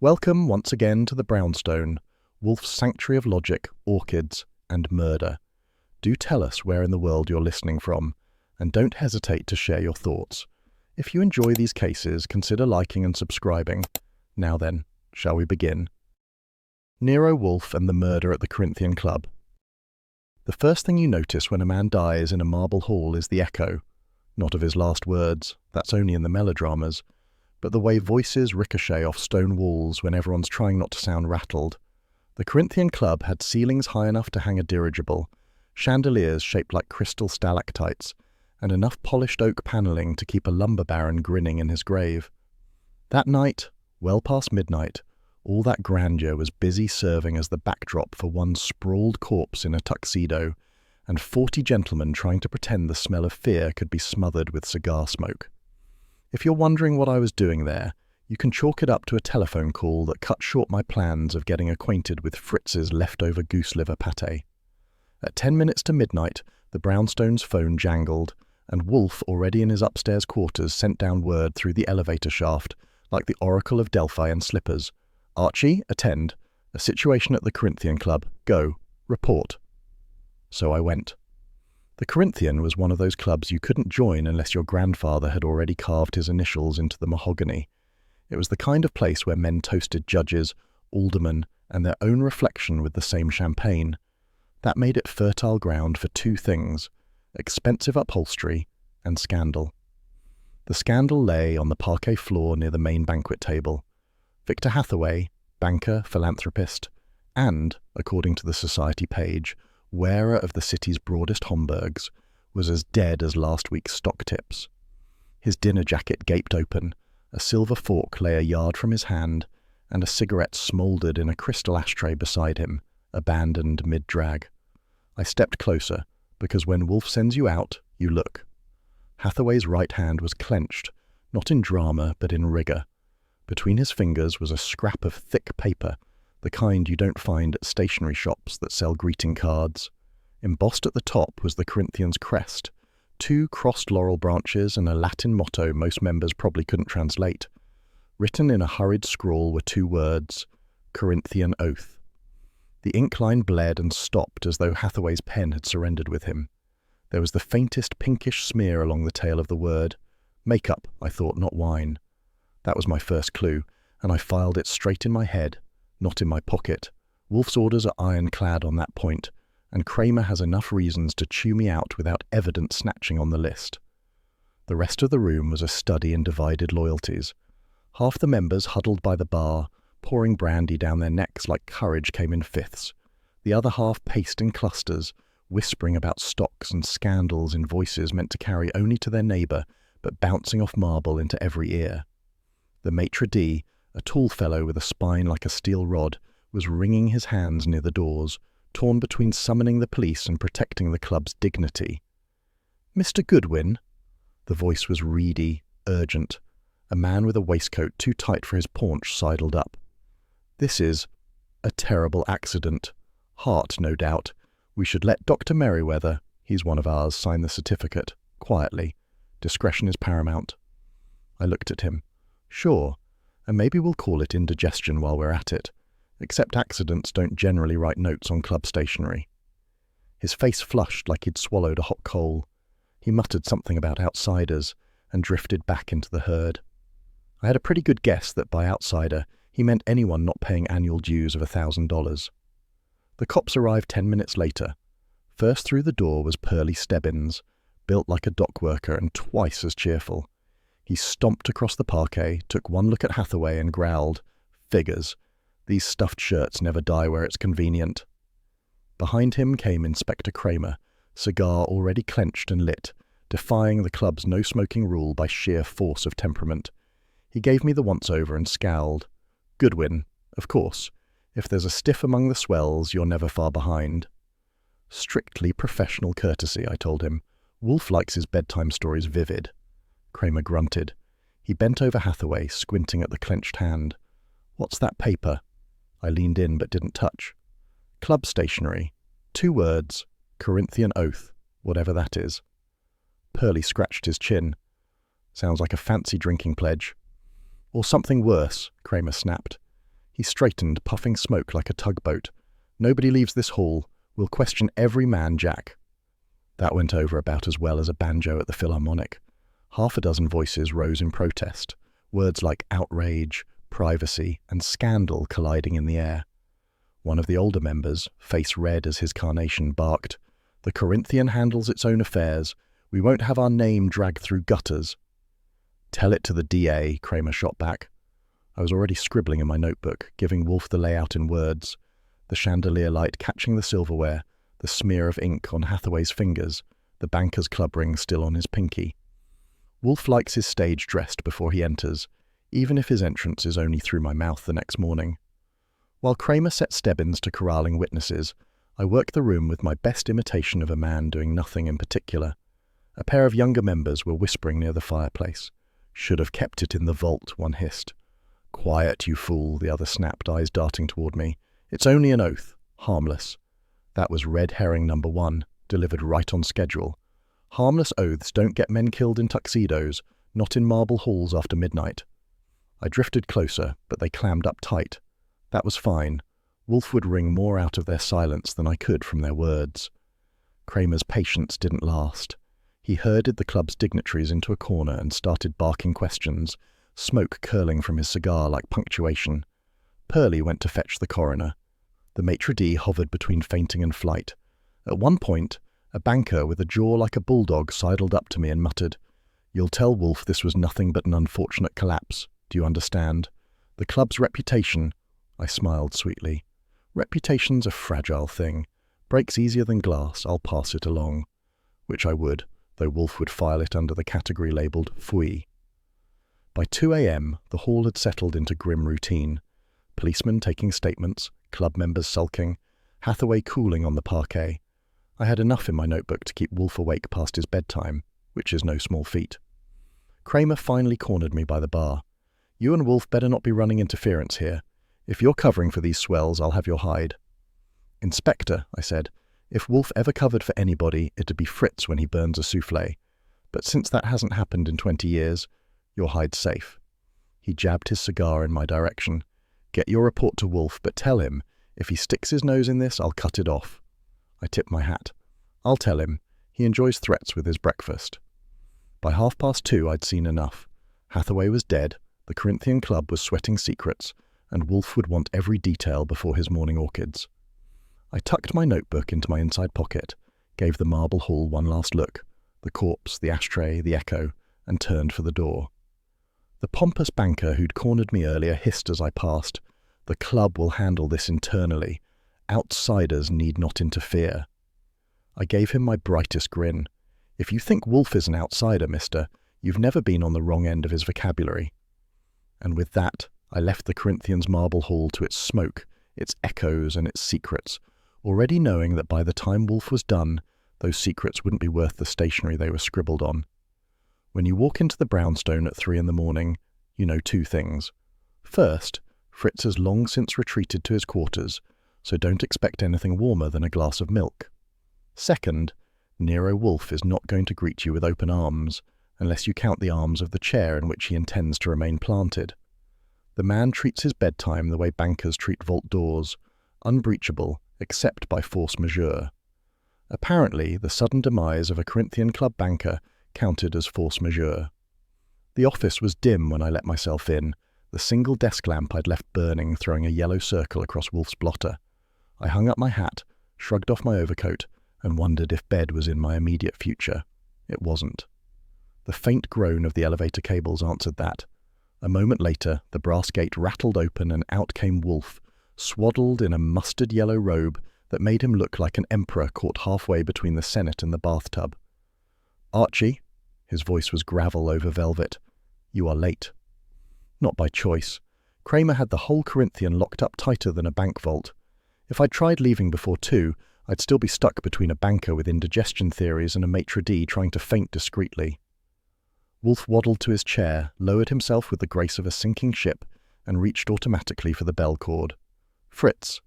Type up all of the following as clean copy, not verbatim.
Welcome once again to the Brownstone, Wolfe's sanctuary of logic, orchids, and murder. Do tell us where in the world you're listening from, and don't hesitate to share your thoughts. If you enjoy these cases, consider liking and subscribing. Now then, shall we begin? Nero Wolfe and the murder at the Corinthian club. The first thing you notice when a man dies in a marble hall is the echo. Not of his last words, that's only in the melodramas, but the way voices ricochet off stone walls when everyone's trying not to sound rattled. The Corinthian club had ceilings high enough to hang a dirigible, chandeliers shaped like crystal stalactites, and enough polished oak panelling to keep a lumber baron grinning in his grave. That night, well past midnight, all that grandeur was busy serving as the backdrop for one sprawled corpse in a tuxedo, and 40 gentlemen trying to pretend the smell of fear could be smothered with cigar smoke. If you're wondering what I was doing there, you can chalk it up to a telephone call that cut short my plans of getting acquainted with Fritz's leftover goose liver pâté. At 10 minutes to midnight, the Brownstone's phone jangled, and Wolfe, already in his upstairs quarters, sent down word through the elevator shaft, like the Oracle of Delphi and slippers. "Archie, attend. A situation at the Corinthian club. Go. Report." So I went. The Corinthian was one of those clubs you couldn't join unless your grandfather had already carved his initials into the mahogany. It was the kind of place where men toasted judges, aldermen, and their own reflection with the same champagne. That made it fertile ground for two things: expensive upholstery and scandal. The scandal lay on the parquet floor near the main banquet table. Victor Hathaway, banker, philanthropist, and, according to the society page, wearer of the city's broadest Homburgs, was as dead as last week's stock tips. His dinner jacket gaped open, a silver fork lay a yard from his hand, and a cigarette smouldered in a crystal ashtray beside him, abandoned mid-drag. I stepped closer, because when Wolfe sends you out, you look. Hathaway's right hand was clenched, not in drama but in rigour. Between his fingers was a scrap of thick paper, the kind you don't find at stationery shops that sell greeting cards. Embossed at the top was the Corinthian's crest, 2 crossed laurel branches and a Latin motto most members probably couldn't translate. Written in a hurried scrawl were 2 words: Corinthian Oath. The ink line bled and stopped as though Hathaway's pen had surrendered with him. There was the faintest pinkish smear along the tail of the word. Makeup, I thought, not wine. That was my first clue, and I filed it straight in my head, not in my pocket. Wolfe's orders are ironclad on that point, and Kramer has enough reasons to chew me out without evident snatching on the list. The rest of the room was a study in divided loyalties. Half the members huddled by the bar, pouring brandy down their necks like courage came in fifths. The other half paced in clusters, whispering about stocks and scandals in voices meant to carry only to their neighbour, but bouncing off marble into every ear. The maitre d', a tall fellow with a spine like a steel rod, was wringing his hands near the doors, torn between summoning the police and protecting the club's dignity. "Mr. Goodwin?" The voice was reedy, urgent. A man with a waistcoat too tight for his paunch sidled up. "This is a terrible accident. Heart, no doubt. We should let Dr. Merriweather, he's one of ours, sign the certificate. Quietly. Discretion is paramount." I looked at him. "Sure. And maybe we'll call it indigestion while we're at it. Except accidents don't generally write notes on club stationery." His face flushed like he'd swallowed a hot coal. He muttered something about outsiders and drifted back into the herd. I had a pretty good guess that by outsider he meant anyone not paying annual dues of $1,000. The cops arrived 10 minutes later. First through the door was Pearlie Stebbins, built like a dock worker and twice as cheerful. He stomped across the parquet, took one look at Hathaway and growled, "Figures. These stuffed shirts never die where it's convenient." Behind him came Inspector Kramer, cigar already clenched and lit, defying the club's no-smoking rule by sheer force of temperament. He gave me the once-over and scowled. "Goodwin, of course. If there's a stiff among the swells, you're never far behind." "Strictly professional courtesy," I told him. "Wolfe likes his bedtime stories vivid." Kramer grunted. He bent over Hathaway, squinting at the clenched hand. "What's that paper?" I leaned in but didn't touch. "Club stationery. 2 words. Corinthian Oath, whatever that is." Pearlie scratched his chin. "Sounds like a fancy drinking pledge." "Or something worse," Kramer snapped. He straightened, puffing smoke like a tugboat. "Nobody leaves this hall. We'll question every man, Jack." That went over about as well as a banjo at the Philharmonic. Half a dozen voices rose in protest, words like outrage, privacy, and scandal colliding in the air. One of the older members, face red as his carnation, barked, "The Corinthian handles its own affairs. We won't have our name dragged through gutters." "Tell it to the DA," Kramer shot back. I was already scribbling in my notebook, giving Wolfe the layout in words, the chandelier light catching the silverware, the smear of ink on Hathaway's fingers, the banker's club ring still on his pinky. Wolfe likes his stage dressed before he enters, even if his entrance is only through my mouth the next morning. While Kramer set Stebbins to corralling witnesses, I worked the room with my best imitation of a man doing nothing in particular. A pair of younger members were whispering near the fireplace. "Should have kept it in the vault," one hissed. "Quiet, you fool," the other snapped, eyes darting toward me. "It's only an oath. Harmless." That was red herring number 1, delivered right on schedule. Harmless oaths don't get men killed in tuxedos, not in marble halls after midnight. I drifted closer, but they clammed up tight. That was fine. Wolfe would wring more out of their silence than I could from their words. Kramer's patience didn't last. He herded the club's dignitaries into a corner and started barking questions, smoke curling from his cigar like punctuation. Pearlie went to fetch the coroner. The maitre d' hovered between fainting and flight. At one point, a banker with a jaw like a bulldog sidled up to me and muttered, "You'll tell Wolfe this was nothing but an unfortunate collapse. Do you understand? The club's reputation—" I smiled sweetly. "Reputation's a fragile thing. Breaks easier than glass. I'll pass it along." Which I would, though Wolfe would file it under the category labelled fouille. By 2 a.m., the hall had settled into grim routine. Policemen taking statements, club members sulking, Hathaway cooling on the parquet. I had enough in my notebook to keep Wolfe awake past his bedtime, which is no small feat. Kramer finally cornered me by the bar. "You and Wolfe better not be running interference here. If you're covering for these swells, I'll have your hide." "Inspector," I said, "if Wolfe ever covered for anybody, it'd be Fritz when he burns a soufflé. But since that hasn't happened in 20 years, your hide's safe." He jabbed his cigar in my direction. "Get your report to Wolfe, but tell him, if he sticks his nose in this, I'll cut it off." I tipped my hat. "I'll tell him. He enjoys threats with his breakfast." By 2:30, I'd seen enough. Hathaway was dead, the Corinthian club was sweating secrets, and Wolfe would want every detail before his morning orchids. I tucked my notebook into my inside pocket, gave the marble hall one last look, the corpse, the ashtray, the echo, and turned for the door. The pompous banker who'd cornered me earlier hissed as I passed, "The club will handle this internally. Outsiders need not interfere." I gave him my brightest grin. "If you think Wolfe is an outsider, mister, you've never been on the wrong end of his vocabulary." And with that, I left the Corinthians' marble hall to its smoke, its echoes, and its secrets, already knowing that by the time Wolfe was done, those secrets wouldn't be worth the stationery they were scribbled on. When you walk into the brownstone at 3 a.m, you know 2 things. First, Fritz has long since retreated to his quarters, so don't expect anything warmer than a glass of milk. Second, Nero Wolfe is not going to greet you with open arms, unless you count the arms of the chair in which he intends to remain planted. The man treats his bedtime the way bankers treat vault doors, unbreachable except by force majeure. Apparently, the sudden demise of a Corinthian club banker counted as force majeure. The office was dim when I let myself in, the single desk lamp I'd left burning throwing a yellow circle across Wolfe's blotter. I hung up my hat, shrugged off my overcoat, and wondered if bed was in my immediate future. It wasn't. The faint groan of the elevator cables answered that. A moment later, the brass gate rattled open and out came Wolfe, swaddled in a mustard-yellow robe that made him look like an emperor caught halfway between the Senate and the bathtub. "Archie," his voice was gravel over velvet, "you are late." Not by choice. Kramer had the whole Corinthian locked up tighter than a bank vault. If I'd tried leaving before 2, I'd still be stuck between a banker with indigestion theories and a maitre d' trying to faint discreetly. Wolfe waddled to his chair, lowered himself with the grace of a sinking ship, and reached automatically for the bell cord. "Fritz."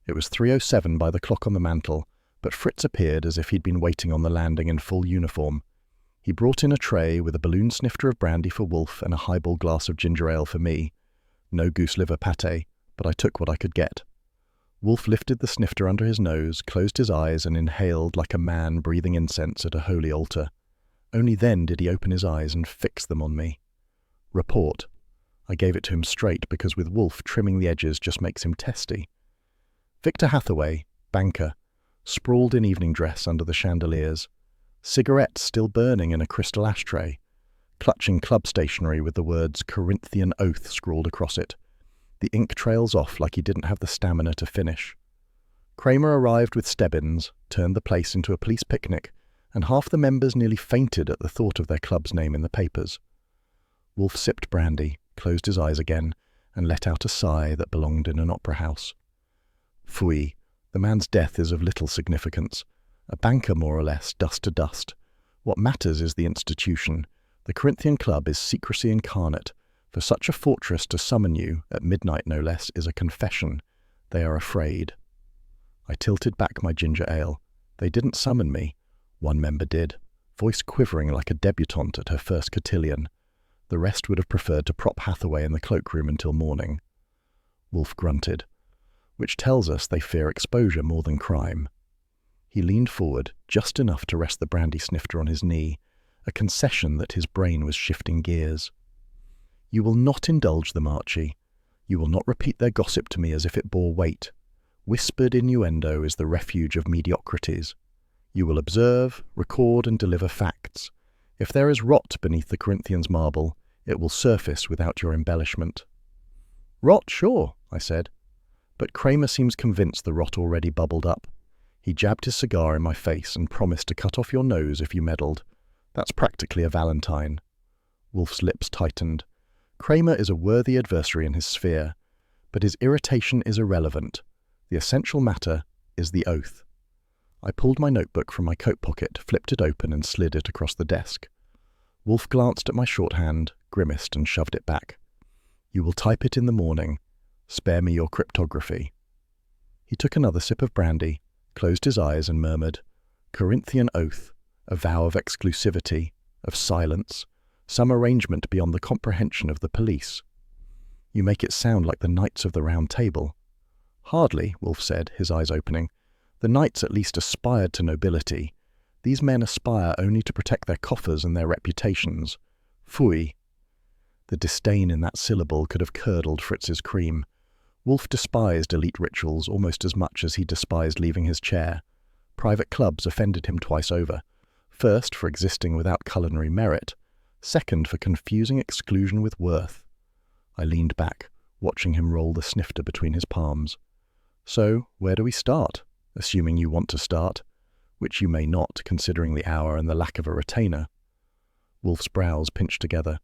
It was 3:07 by the clock on the mantel, but Fritz appeared as if he'd been waiting on the landing in full uniform. He brought in a tray with a balloon snifter of brandy for Wolfe and a highball glass of ginger ale for me. No goose liver pâté, but I took what I could get. Wolfe lifted the snifter under his nose, closed his eyes, and inhaled like a man breathing incense at a holy altar. Only then did he open his eyes and fix them on me. Report. I gave it to him straight because with Wolfe trimming the edges just makes him testy. Victor Hathaway, banker, sprawled in evening dress under the chandeliers, cigarette still burning in a crystal ashtray, clutching club stationery with the words Corinthian Oath scrawled across it. The ink trails off like he didn't have the stamina to finish. Kramer arrived with Stebbins, turned the place into a police picnic, and half the members nearly fainted at the thought of their club's name in the papers. Wolfe sipped brandy, closed his eyes again, and let out a sigh that belonged in an opera house. Phooey, the man's death is of little significance. A banker, more or less, dust to dust. What matters is the institution. The Corinthian Club is secrecy incarnate. For such a fortress to summon you, at midnight no less, is a confession. They are afraid. I tilted back my ginger ale. They didn't summon me. One member did, voice quivering like a debutante at her first cotillion. The rest would have preferred to prop Hathaway in the cloakroom until morning. Wolfe grunted, which tells us they fear exposure more than crime. He leaned forward, just enough to rest the brandy snifter on his knee, a concession that his brain was shifting gears. You will not indulge them, Archie. You will not repeat their gossip to me as if it bore weight. Whispered innuendo is the refuge of mediocrities. You will observe, record, and deliver facts. If there is rot beneath the Corinthians' marble, it will surface without your embellishment. Rot, sure, I said. But Kramer seems convinced the rot already bubbled up. He jabbed his cigar in my face and promised to cut off your nose if you meddled. That's practically a valentine. Wolfe's lips tightened. Kramer is a worthy adversary in his sphere, but his irritation is irrelevant. The essential matter is the oath. I pulled my notebook from my coat pocket, flipped it open, and slid it across the desk. Wolfe glanced at my shorthand, grimaced, and shoved it back. You will type it in the morning. Spare me your cryptography. He took another sip of brandy, closed his eyes, and murmured, Corinthian oath, a vow of exclusivity, of silence, some arrangement beyond the comprehension of the police. You make it sound like the Knights of the Round Table. Hardly, Wolfe said, his eyes opening. The knights at least aspired to nobility. These men aspire only to protect their coffers and their reputations. Phooey. The disdain in that syllable could have curdled Fritz's cream. Wolfe despised elite rituals almost as much as he despised leaving his chair. Private clubs offended him twice over. First, for existing without culinary merit. Second, for confusing exclusion with worth. I leaned back, watching him roll the snifter between his palms. So, where do we start? Assuming you want to start, which you may not, considering the hour and the lack of a retainer. Wolfe's brows pinched together.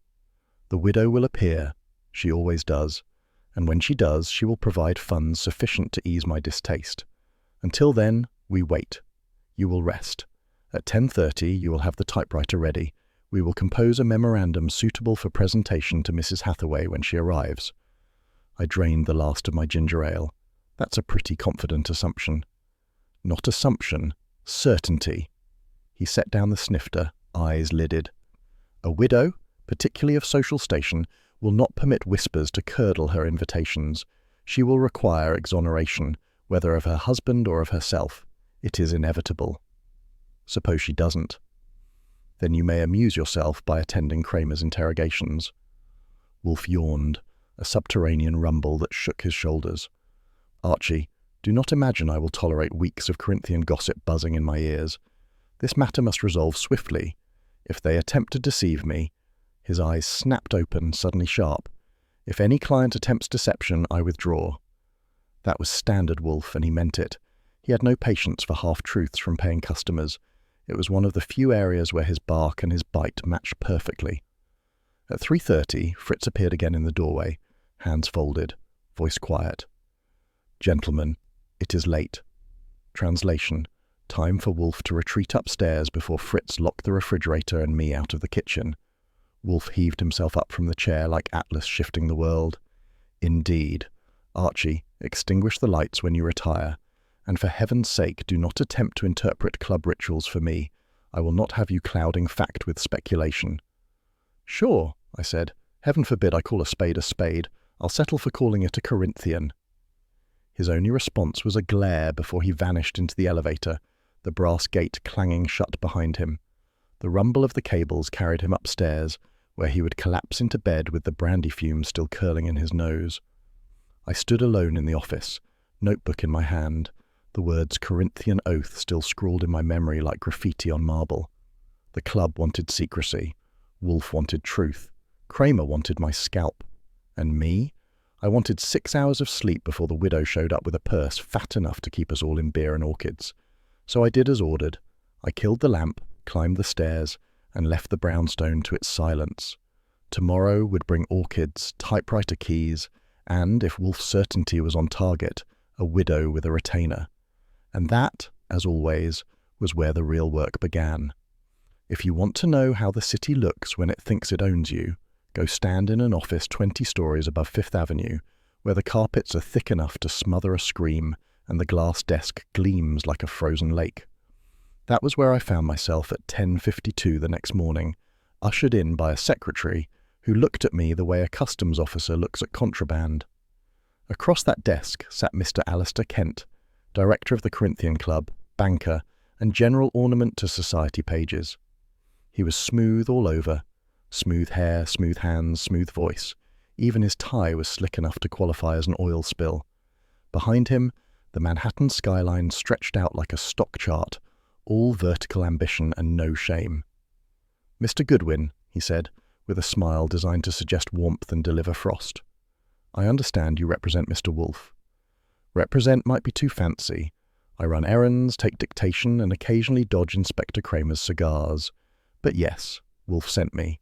The widow will appear. She always does. And when she does, she will provide funds sufficient to ease my distaste. Until then, we wait. You will rest. At 10:30, you will have the typewriter ready. We will compose a memorandum suitable for presentation to Mrs. Hathaway when she arrives. I drained the last of my ginger ale. That's a pretty confident assumption. Not assumption, certainty. He set down the snifter, eyes lidded. A widow, particularly of social station, will not permit whispers to curdle her invitations. She will require exoneration, whether of her husband or of herself. It is inevitable. Suppose she doesn't. Then you may amuse yourself by attending Kramer's interrogations. Wolfe yawned, a subterranean rumble that shook his shoulders. Archie, do not imagine I will tolerate weeks of Corinthian gossip buzzing in my ears. This matter must resolve swiftly. If they attempt to deceive me— his eyes snapped open, suddenly sharp. If any client attempts deception, I withdraw. That was standard Wolfe, and he meant it. He had no patience for half-truths from paying customers. It was one of the few areas where his bark and his bite matched perfectly. At 3:30, Fritz appeared again in the doorway, hands folded, voice quiet. Gentlemen, it is late. Translation: time for Wolfe to retreat upstairs before Fritz locked the refrigerator and me out of the kitchen. Wolfe heaved himself up from the chair like Atlas shifting the world. Indeed. Archie, extinguish the lights when you retire. And for heaven's sake, do not attempt to interpret club rituals for me. I will not have you clouding fact with speculation. Sure, I said. Heaven forbid I call a spade a spade. I'll settle for calling it a Corinthian. His only response was a glare before he vanished into the elevator, the brass gate clanging shut behind him. The rumble of the cables carried him upstairs, where he would collapse into bed with the brandy fumes still curling in his nose. I stood alone in the office, notebook in my hand, the words Corinthian oath still scrawled in my memory like graffiti on marble. The club wanted secrecy. Wolfe wanted truth. Kramer wanted my scalp. And me? I wanted 6 hours of sleep before the widow showed up with a purse fat enough to keep us all in beer and orchids. So I did as ordered. I killed the lamp, climbed the stairs, and left the brownstone to its silence. Tomorrow would bring orchids, typewriter keys, and, if Wolfe's certainty was on target, a widow with a retainer. And that, as always, was where the real work began. If you want to know how the city looks when it thinks it owns you, go stand in an office 20 stories above Fifth Avenue, where the carpets are thick enough to smother a scream and the glass desk gleams like a frozen lake. That was where I found myself at 10:52 the next morning, ushered in by a secretary who looked at me the way a customs officer looks at contraband. Across that desk sat Mr. Alistair Kent, director of the Corinthian Club, banker, and general ornament to society pages. He was smooth all over, smooth hair, smooth hands, smooth voice. Even his tie was slick enough to qualify as an oil spill. Behind him, the Manhattan skyline stretched out like a stock chart, all vertical ambition and no shame. "Mr. Goodwin," he said, with a smile designed to suggest warmth and deliver frost. "I understand you represent Mr. Wolfe." "Represent might be too fancy. I run errands, take dictation, and occasionally dodge Inspector Kramer's cigars. But yes, Wolfe sent me."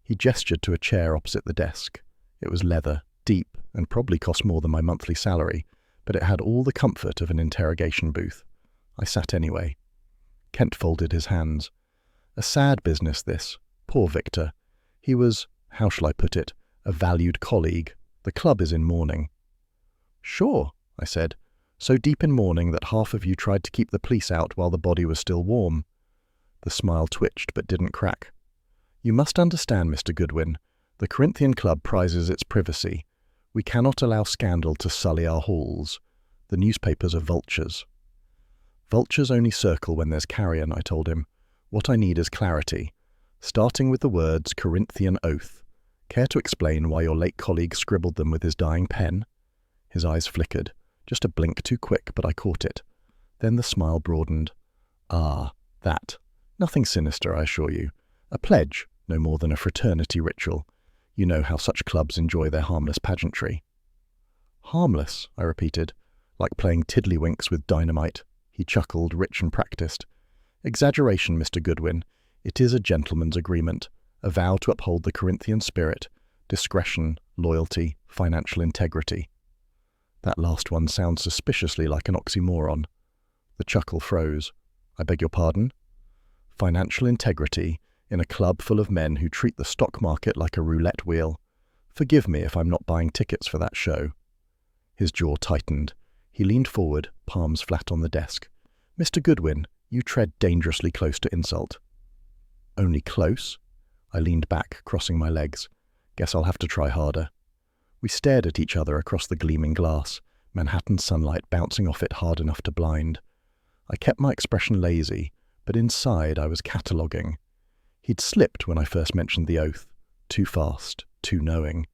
He gestured to a chair opposite the desk. It was leather, deep, and probably cost more than my monthly salary, but it had all the comfort of an interrogation booth. I sat anyway. Kent folded his hands. A sad business, this. Poor Victor. He was, how shall I put it, a valued colleague. The club is in mourning. "Sure," I said, "so deep in mourning that half of you tried to keep the police out while the body was still warm." The smile twitched but didn't crack. "You must understand, Mr. Goodwin, the Corinthian Club prizes its privacy. We cannot allow scandal to sully our halls. The newspapers are vultures." "Vultures only circle when there's carrion," I told him. "What I need is clarity, starting with the words Corinthian oath. Care to explain why your late colleague scribbled them with his dying pen?" His eyes flickered, just a blink too quick, but I caught it. Then the smile broadened. "Ah, that. Nothing sinister, I assure you. A pledge, no more than a fraternity ritual. You know how such clubs enjoy their harmless pageantry." "Harmless," I repeated, "like playing tiddlywinks with dynamite." He chuckled, rich and practiced. "Exaggeration, Mr. Goodwin. It is a gentleman's agreement, a vow to uphold the Corinthian spirit, discretion, loyalty, financial integrity." That last one sounds suspiciously like an oxymoron. The chuckle froze. "I beg your pardon?" "Financial integrity in a club full of men who treat the stock market like a roulette wheel. Forgive me if I'm not buying tickets for that show." His jaw tightened. He leaned forward, palms flat on the desk. "Mr. Goodwin, you tread dangerously close to insult." "Only close?" I leaned back, crossing my legs. "Guess I'll have to try harder." We stared at each other across the gleaming glass, Manhattan sunlight bouncing off it hard enough to blind. I kept my expression lazy, but inside I was cataloguing. He'd slipped when I first mentioned the oath. Too fast, too knowing.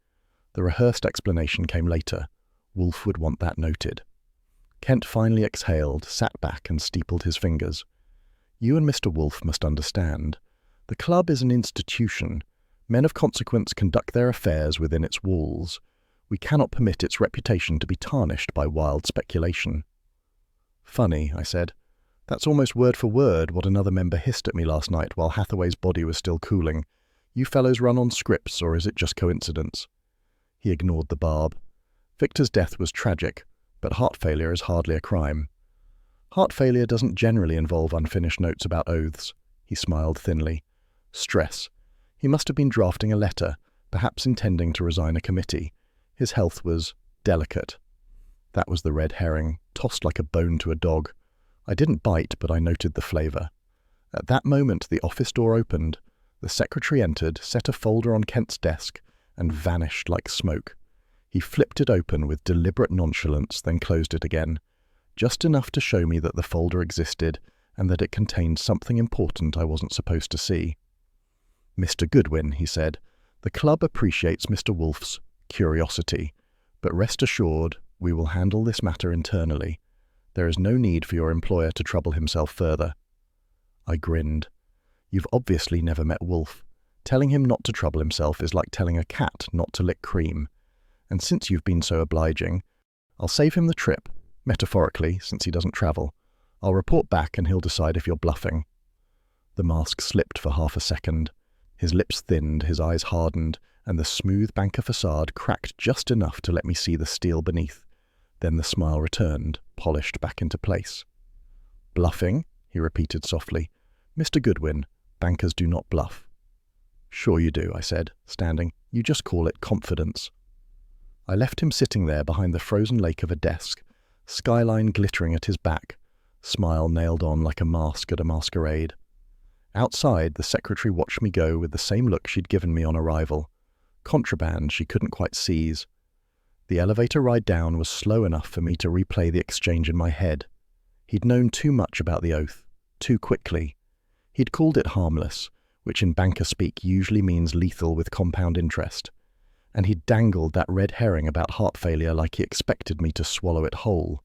The rehearsed explanation came later. Wolfe would want that noted. Kent finally exhaled, sat back and steepled his fingers. "You and Mr. Wolfe must understand. The club is an institution. Men of consequence conduct their affairs within its walls. We cannot permit its reputation to be tarnished by wild speculation." "Funny," I said. "That's almost word for word what another member hissed at me last night while Hathaway's body was still cooling. You fellows run on scripts, or is it just coincidence?" He ignored the barb. "Victor's death was tragic, but heart failure is hardly a crime." "Heart failure doesn't generally involve unfinished notes about oaths." He smiled thinly. "Stress. He must have been drafting a letter, perhaps intending to resign a committee. His health was delicate." That was the red herring, tossed like a bone to a dog. I didn't bite, but I noted the flavour. At that moment the office door opened. The secretary entered, set a folder on Kent's desk, and vanished like smoke. He flipped it open with deliberate nonchalance, then closed it again, just enough to show me that the folder existed and that it contained something important I wasn't supposed to see. "Mr. Goodwin," he said, "the club appreciates Mr. Wolfe's curiosity, but rest assured we will handle this matter internally. There is no need for your employer to trouble himself further." I grinned. "You've obviously never met Wolfe. Telling him not to trouble himself is like telling a cat not to lick cream. And since you've been so obliging, I'll save him the trip, metaphorically, since he doesn't travel. I'll report back and he'll decide if you're bluffing." The mask slipped for half a second. His lips thinned, his eyes hardened, and the smooth banker facade cracked just enough to let me see the steel beneath. Then the smile returned, polished back into place. "Bluffing?" he repeated softly. "Mr. Goodwin, bankers do not bluff." "Sure you do," I said, standing. "You just call it confidence." I left him sitting there behind the frozen lake of a desk, skyline glittering at his back, smile nailed on like a mask at a masquerade. Outside, the secretary watched me go with the same look she'd given me on arrival. Contraband she couldn't quite seize. The elevator ride down was slow enough for me to replay the exchange in my head. He'd known too much about the oath, too quickly. He'd called it harmless, which in banker speak usually means lethal with compound interest. And he'd dangled that red herring about heart failure like he expected me to swallow it whole.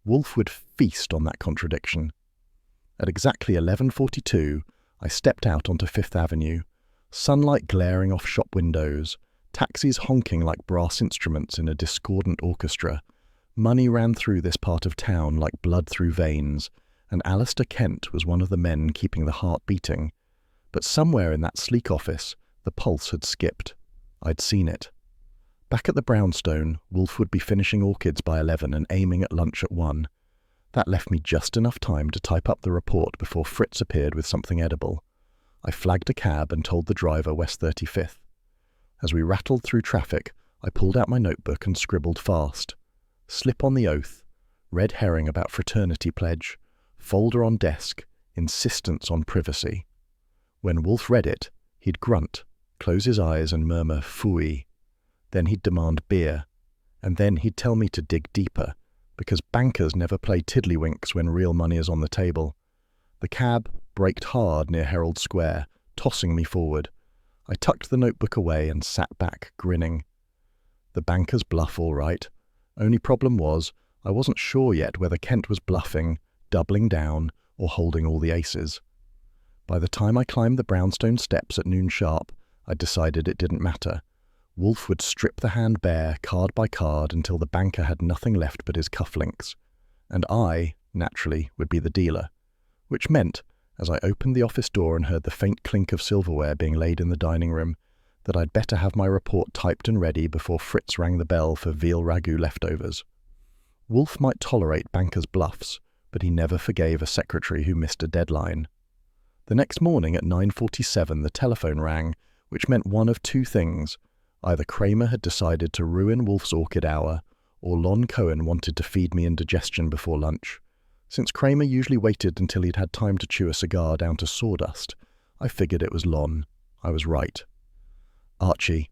Wolfe would feast on that contradiction. At exactly 11:42, I stepped out onto Fifth Avenue, sunlight glaring off shop windows, taxis honking like brass instruments in a discordant orchestra. Money ran through this part of town like blood through veins, and Alistair Kent was one of the men keeping the heart beating. But somewhere in that sleek office, the pulse had skipped. I'd seen it. Back at the brownstone, Wolfe would be finishing orchids by 11 and aiming at lunch at 1. That left me just enough time to type up the report before Fritz appeared with something edible. I flagged a cab and told the driver West 35th. As we rattled through traffic, I pulled out my notebook and scribbled fast. Slip on the oath, red herring about fraternity pledge, folder on desk, insistence on privacy. When Wolfe read it, he'd grunt, close his eyes and murmur "phooey." Then he'd demand beer, and then he'd tell me to dig deeper, because bankers never play tiddlywinks when real money is on the table. The cab braked hard near Herald Square, tossing me forward. I tucked the notebook away and sat back, grinning. The banker's bluff all right. Only problem was, I wasn't sure yet whether Kent was bluffing, doubling down, or holding all the aces. By the time I climbed the brownstone steps at noon sharp, I decided it didn't matter. Wolfe would strip the hand bare, card by card, until the banker had nothing left but his cufflinks. And I, naturally, would be the dealer. Which meant, as I opened the office door and heard the faint clink of silverware being laid in the dining room, that I'd better have my report typed and ready before Fritz rang the bell for veal ragout leftovers. Wolfe might tolerate bankers' bluffs, but he never forgave a secretary who missed a deadline. The next morning at 9:47 the telephone rang, which meant one of two things. Either Kramer had decided to ruin Wolfe's orchid hour, or Lon Cohen wanted to feed me indigestion before lunch. Since Kramer usually waited until he'd had time to chew a cigar down to sawdust, I figured it was Lon. I was right. "Archie,"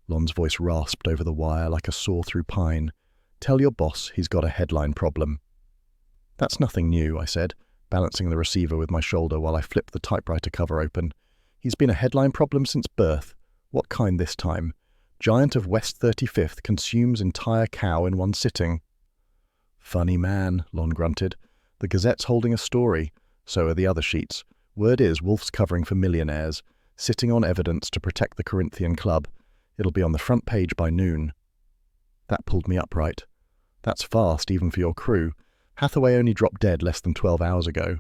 Lon's voice rasped over the wire like a saw through pine, "tell your boss he's got a headline problem." "That's nothing new," I said, balancing the receiver with my shoulder while I flipped the typewriter cover open. "He's been a headline problem since birth. What kind this time? Giant of West 35th consumes entire cow in one sitting." "Funny man," Lon grunted. "The Gazette's holding a story. So are the other sheets. Word is Wolfe's covering for millionaires, sitting on evidence to protect the Corinthian club. It'll be on the front page by noon." That pulled me upright. "That's fast, even for your crew. Hathaway only dropped dead less than 12 hours ago."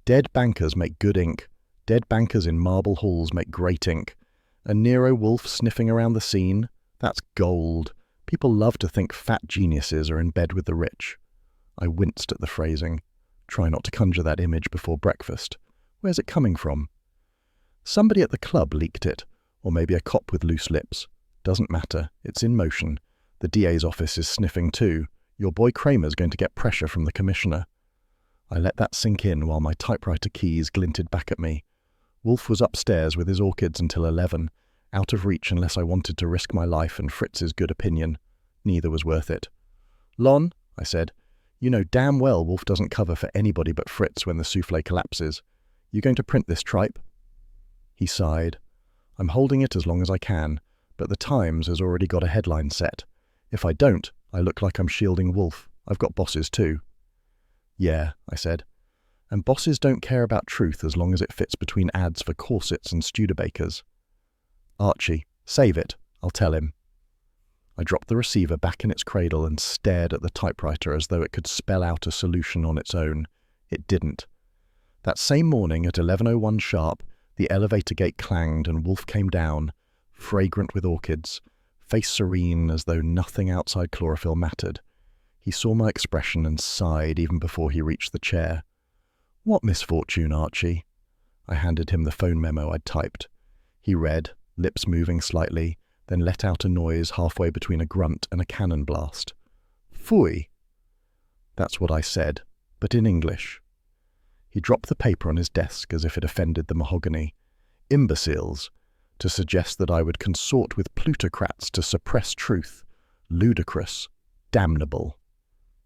"Dead bankers make good ink. Dead bankers in marble halls make great ink. And Nero Wolfe sniffing around the scene? That's gold. People love to think fat geniuses are in bed with the rich." I winced at the phrasing. Try not to conjure that image before breakfast. Where's it coming from? "Somebody at the club leaked it, or maybe a cop with loose lips. Doesn't matter. It's in motion. The DA's office is sniffing too. Your boy Kramer's going to get pressure from the commissioner." I let that sink in while my typewriter keys glinted back at me. Wolfe was upstairs with his orchids until 11, Out of reach unless I wanted to risk my life and Fritz's good opinion. Neither was worth it. "Lon," I said, "you know damn well Wolfe doesn't cover for anybody but Fritz when the souffle collapses. You going to print this tripe?" He sighed. "I'm holding it as long as I can, but the Times has already got a headline set. If I don't, I look like I'm shielding Wolfe. I've got bosses too." "Yeah," I said. "And bosses don't care about truth as long as it fits between ads for corsets and Studebakers." "Archie, save it. I'll tell him." I dropped the receiver back in its cradle and stared at the typewriter as though it could spell out a solution on its own. It didn't. That same morning at 11:01 sharp, the elevator gate clanged and Wolfe came down, fragrant with orchids, face serene as though nothing outside chlorophyll mattered. He saw my expression and sighed even before he reached the chair. "What misfortune, Archie?" I handed him the phone memo I'd typed. He read, lips moving slightly, then let out a noise halfway between a grunt and a cannon blast. "Phooey." That's what I said, but in English. He dropped the paper on his desk as if it offended the mahogany. "Imbeciles. To suggest that I would consort with plutocrats to suppress truth. Ludicrous. Damnable."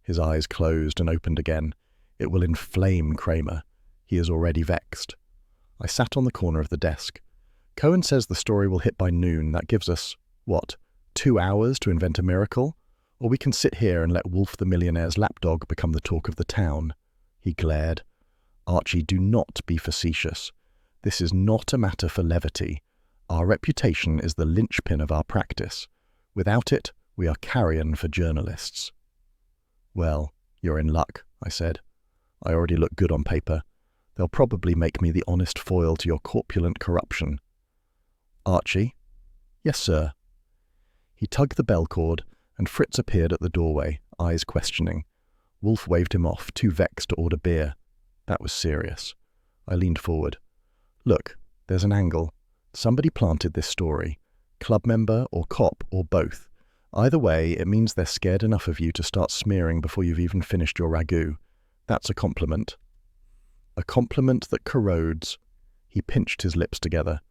His eyes closed and opened again. "It will inflame Kramer. He is already vexed." I sat on the corner of the desk. "Cohen says the story will hit by noon. That gives us, 2 hours to invent a miracle? Or we can sit here and let Wolfe the millionaire's lapdog become the talk of the town." He glared. "Archie, do not be facetious. This is not a matter for levity. Our reputation is the linchpin of our practice. Without it, we are carrion for journalists." "Well, you're in luck," I said. "I already look good on paper. They'll probably make me the honest foil to your corpulent corruption." "Archie?" "Yes, sir." He tugged the bell cord, and Fritz appeared at the doorway, eyes questioning. Wolfe waved him off, too vexed to order beer. That was serious. I leaned forward. "Look, there's an angle. Somebody planted this story. Club member or cop or both. Either way, it means they're scared enough of you to start smearing before you've even finished your ragout. That's a compliment." "A compliment that corrodes." He pinched his lips together.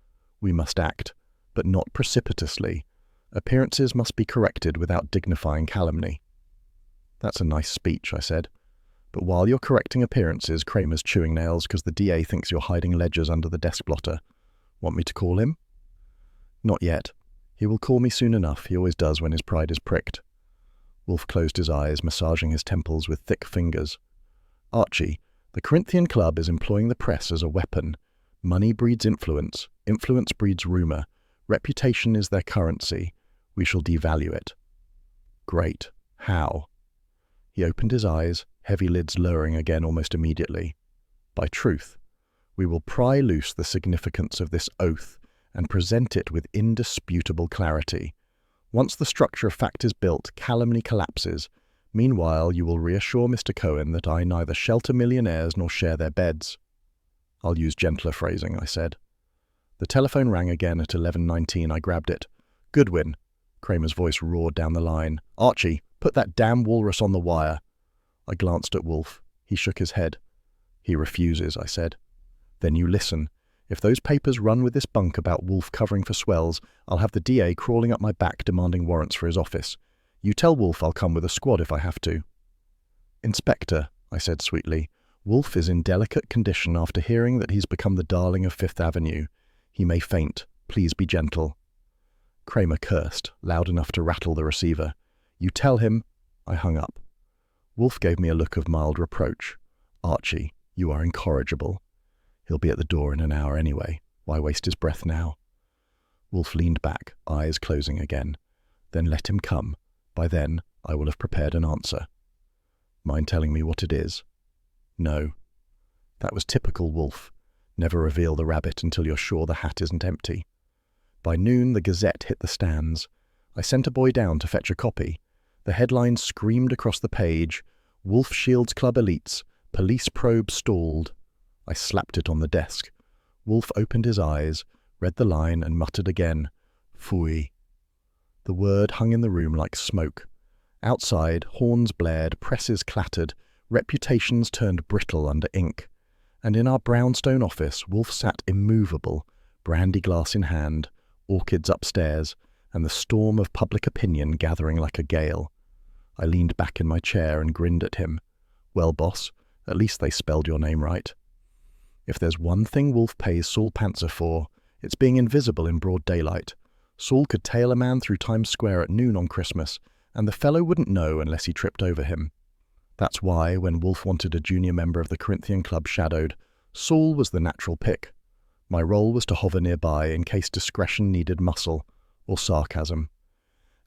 "We must act, but not precipitously. Appearances must be corrected without dignifying calumny." "That's a nice speech," I said. "But while you're correcting appearances, Kramer's chewing nails because the DA thinks you're hiding ledgers under the desk blotter. Want me to call him?" "Not yet. He will call me soon enough. He always does when his pride is pricked." Wolfe closed his eyes, massaging his temples with thick fingers. "Archie, the Corinthian club is employing the press as a weapon. Money breeds influence. Influence breeds rumour. Reputation is their currency. We shall devalue it." "Great. How?" He opened his eyes, heavy lids lowering again almost immediately. "By truth. We will pry loose the significance of this oath and present it with indisputable clarity. Once the structure of fact is built, calumny collapses. Meanwhile, you will reassure Mr. Cohen that I neither shelter millionaires nor share their beds." "I'll use gentler phrasing," I said. The telephone rang again at 11:19. I grabbed it. "Goodwin." Kramer's voice roared down the line. "Archie, put that damn walrus on the wire." I glanced at Wolfe. He shook his head. "He refuses," I said. "Then you listen. If those papers run with this bunk about Wolfe covering for swells, I'll have the DA crawling up my back demanding warrants for his office. You tell Wolfe I'll come with a squad if I have to." "Inspector," I said sweetly, "Wolfe is in delicate condition after hearing that he's become the darling of Fifth Avenue. He may faint. Please be gentle." Kramer cursed, loud enough to rattle the receiver. "You tell him—" I hung up. Wolfe gave me a look of mild reproach. "Archie, you are incorrigible. He'll be at the door in an hour anyway. Why waste his breath now?" Wolfe leaned back, eyes closing again. "Then let him come. By then, I will have prepared an answer." "Mind telling me what it is?" "No." That was typical Wolfe. Never reveal the rabbit until you're sure the hat isn't empty. By noon, the Gazette hit the stands. I sent a boy down to fetch a copy. The headline screamed across the page, "Wolfe shields club elites. Police probe stalled." I slapped it on the desk. Wolfe opened his eyes, read the line, and muttered again, "Phooey." The word hung in the room like smoke. Outside, horns blared, presses clattered, reputations turned brittle under ink. And in our brownstone office, Wolfe sat immovable, brandy glass in hand, orchids upstairs, and the storm of public opinion gathering like a gale. I leaned back in my chair and grinned at him. Well, boss, at least they spelled your name right. If there's one thing Wolfe pays Saul Panzer for, it's being invisible in broad daylight. Saul could tail a man through Times Square at noon on Christmas, and the fellow wouldn't know unless he tripped over him. That's why, when Wolfe wanted a junior member of the Corinthian club shadowed, Saul was the natural pick. My role was to hover nearby in case discretion needed muscle or sarcasm.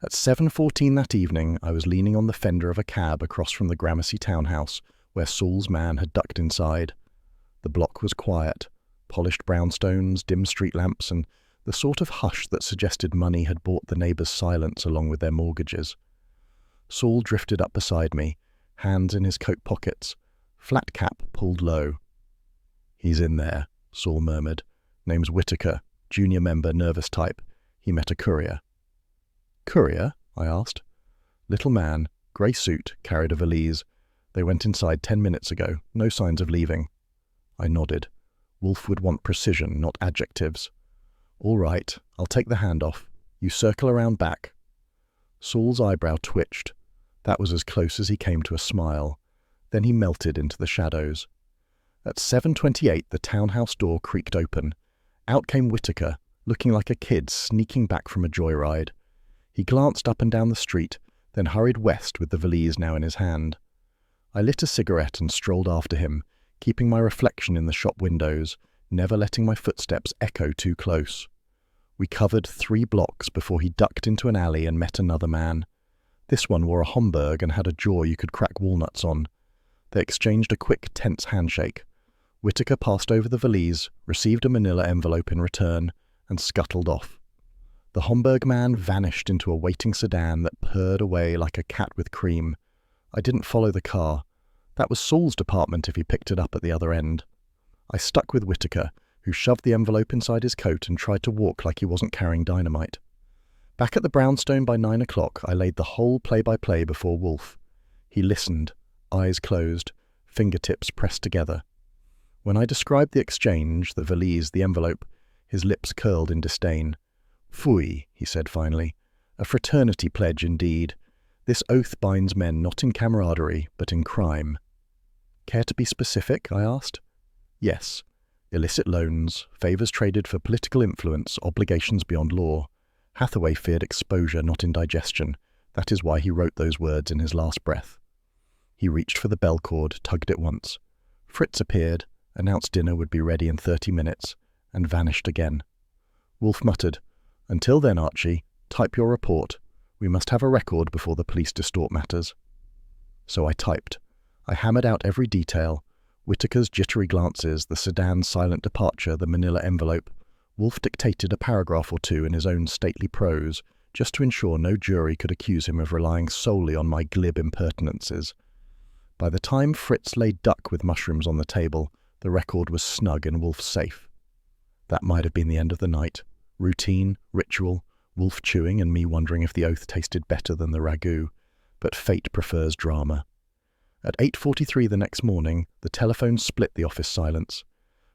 At 7:14 that evening, I was leaning on the fender of a cab across from the Gramercy townhouse, where Saul's man had ducked inside. The block was quiet, polished brownstones, dim street lamps, and the sort of hush that suggested money had bought the neighbours' silence along with their mortgages. Saul drifted up beside me, hands in his coat pockets, flat cap pulled low. "He's in there," Saul murmured. "Name's Whittaker, junior member, nervous type. He met a courier." "Courier?" I asked. "Little man, grey suit, carried a valise. They went inside 10 minutes ago, no signs of leaving." I nodded. Wolfe would want precision, not adjectives. "All right, I'll take the hand off. You circle around back." Saul's eyebrow twitched. That was as close as he came to a smile. Then he melted into the shadows. At 7:28, the townhouse door creaked open. Out came Whittaker, looking like a kid sneaking back from a joyride. He glanced up and down the street, then hurried west with the valise now in his hand. I lit a cigarette and strolled after him, keeping my reflection in the shop windows, never letting my footsteps echo too close. We covered 3 blocks before he ducked into an alley and met another man. This one wore a Homburg and had a jaw you could crack walnuts on. They exchanged a quick, tense handshake. Whittaker passed over the valise, received a manila envelope in return, and scuttled off. The Homburg man vanished into a waiting sedan that purred away like a cat with cream. I didn't follow the car. That was Saul's department if he picked it up at the other end. I stuck with Whittaker, who shoved the envelope inside his coat and tried to walk like he wasn't carrying dynamite. Back at the brownstone by 9 o'clock, I laid the whole play-by-play before Wolfe. He listened, eyes closed, fingertips pressed together. When I described the exchange, the valise, the envelope, his lips curled in disdain. "Phooey," he said finally. "A fraternity pledge indeed. This oath binds men not in camaraderie, but in crime." "Care to be specific?" I asked. "Yes. Illicit loans, favours traded for political influence, obligations beyond law. Hathaway feared exposure, not indigestion. That is why he wrote those words in his last breath." He reached for the bell cord, tugged it once. Fritz appeared, announced dinner would be ready in 30 minutes, and vanished again. Wolfe muttered, "Until then, Archie, type your report. We must have a record before the police distort matters." So I typed. I hammered out every detail. Whittaker's jittery glances, the sedan's silent departure, the manila envelope. Wolfe dictated a paragraph or two in his own stately prose, just to ensure no jury could accuse him of relying solely on my glib impertinences. By the time Fritz laid duck with mushrooms on the table, the record was snug in Wolfe's safe. That might have been the end of the night. Routine, ritual, Wolfe chewing and me wondering if the oath tasted better than the ragout. But fate prefers drama. At 8:43 the next morning, the telephone split the office silence.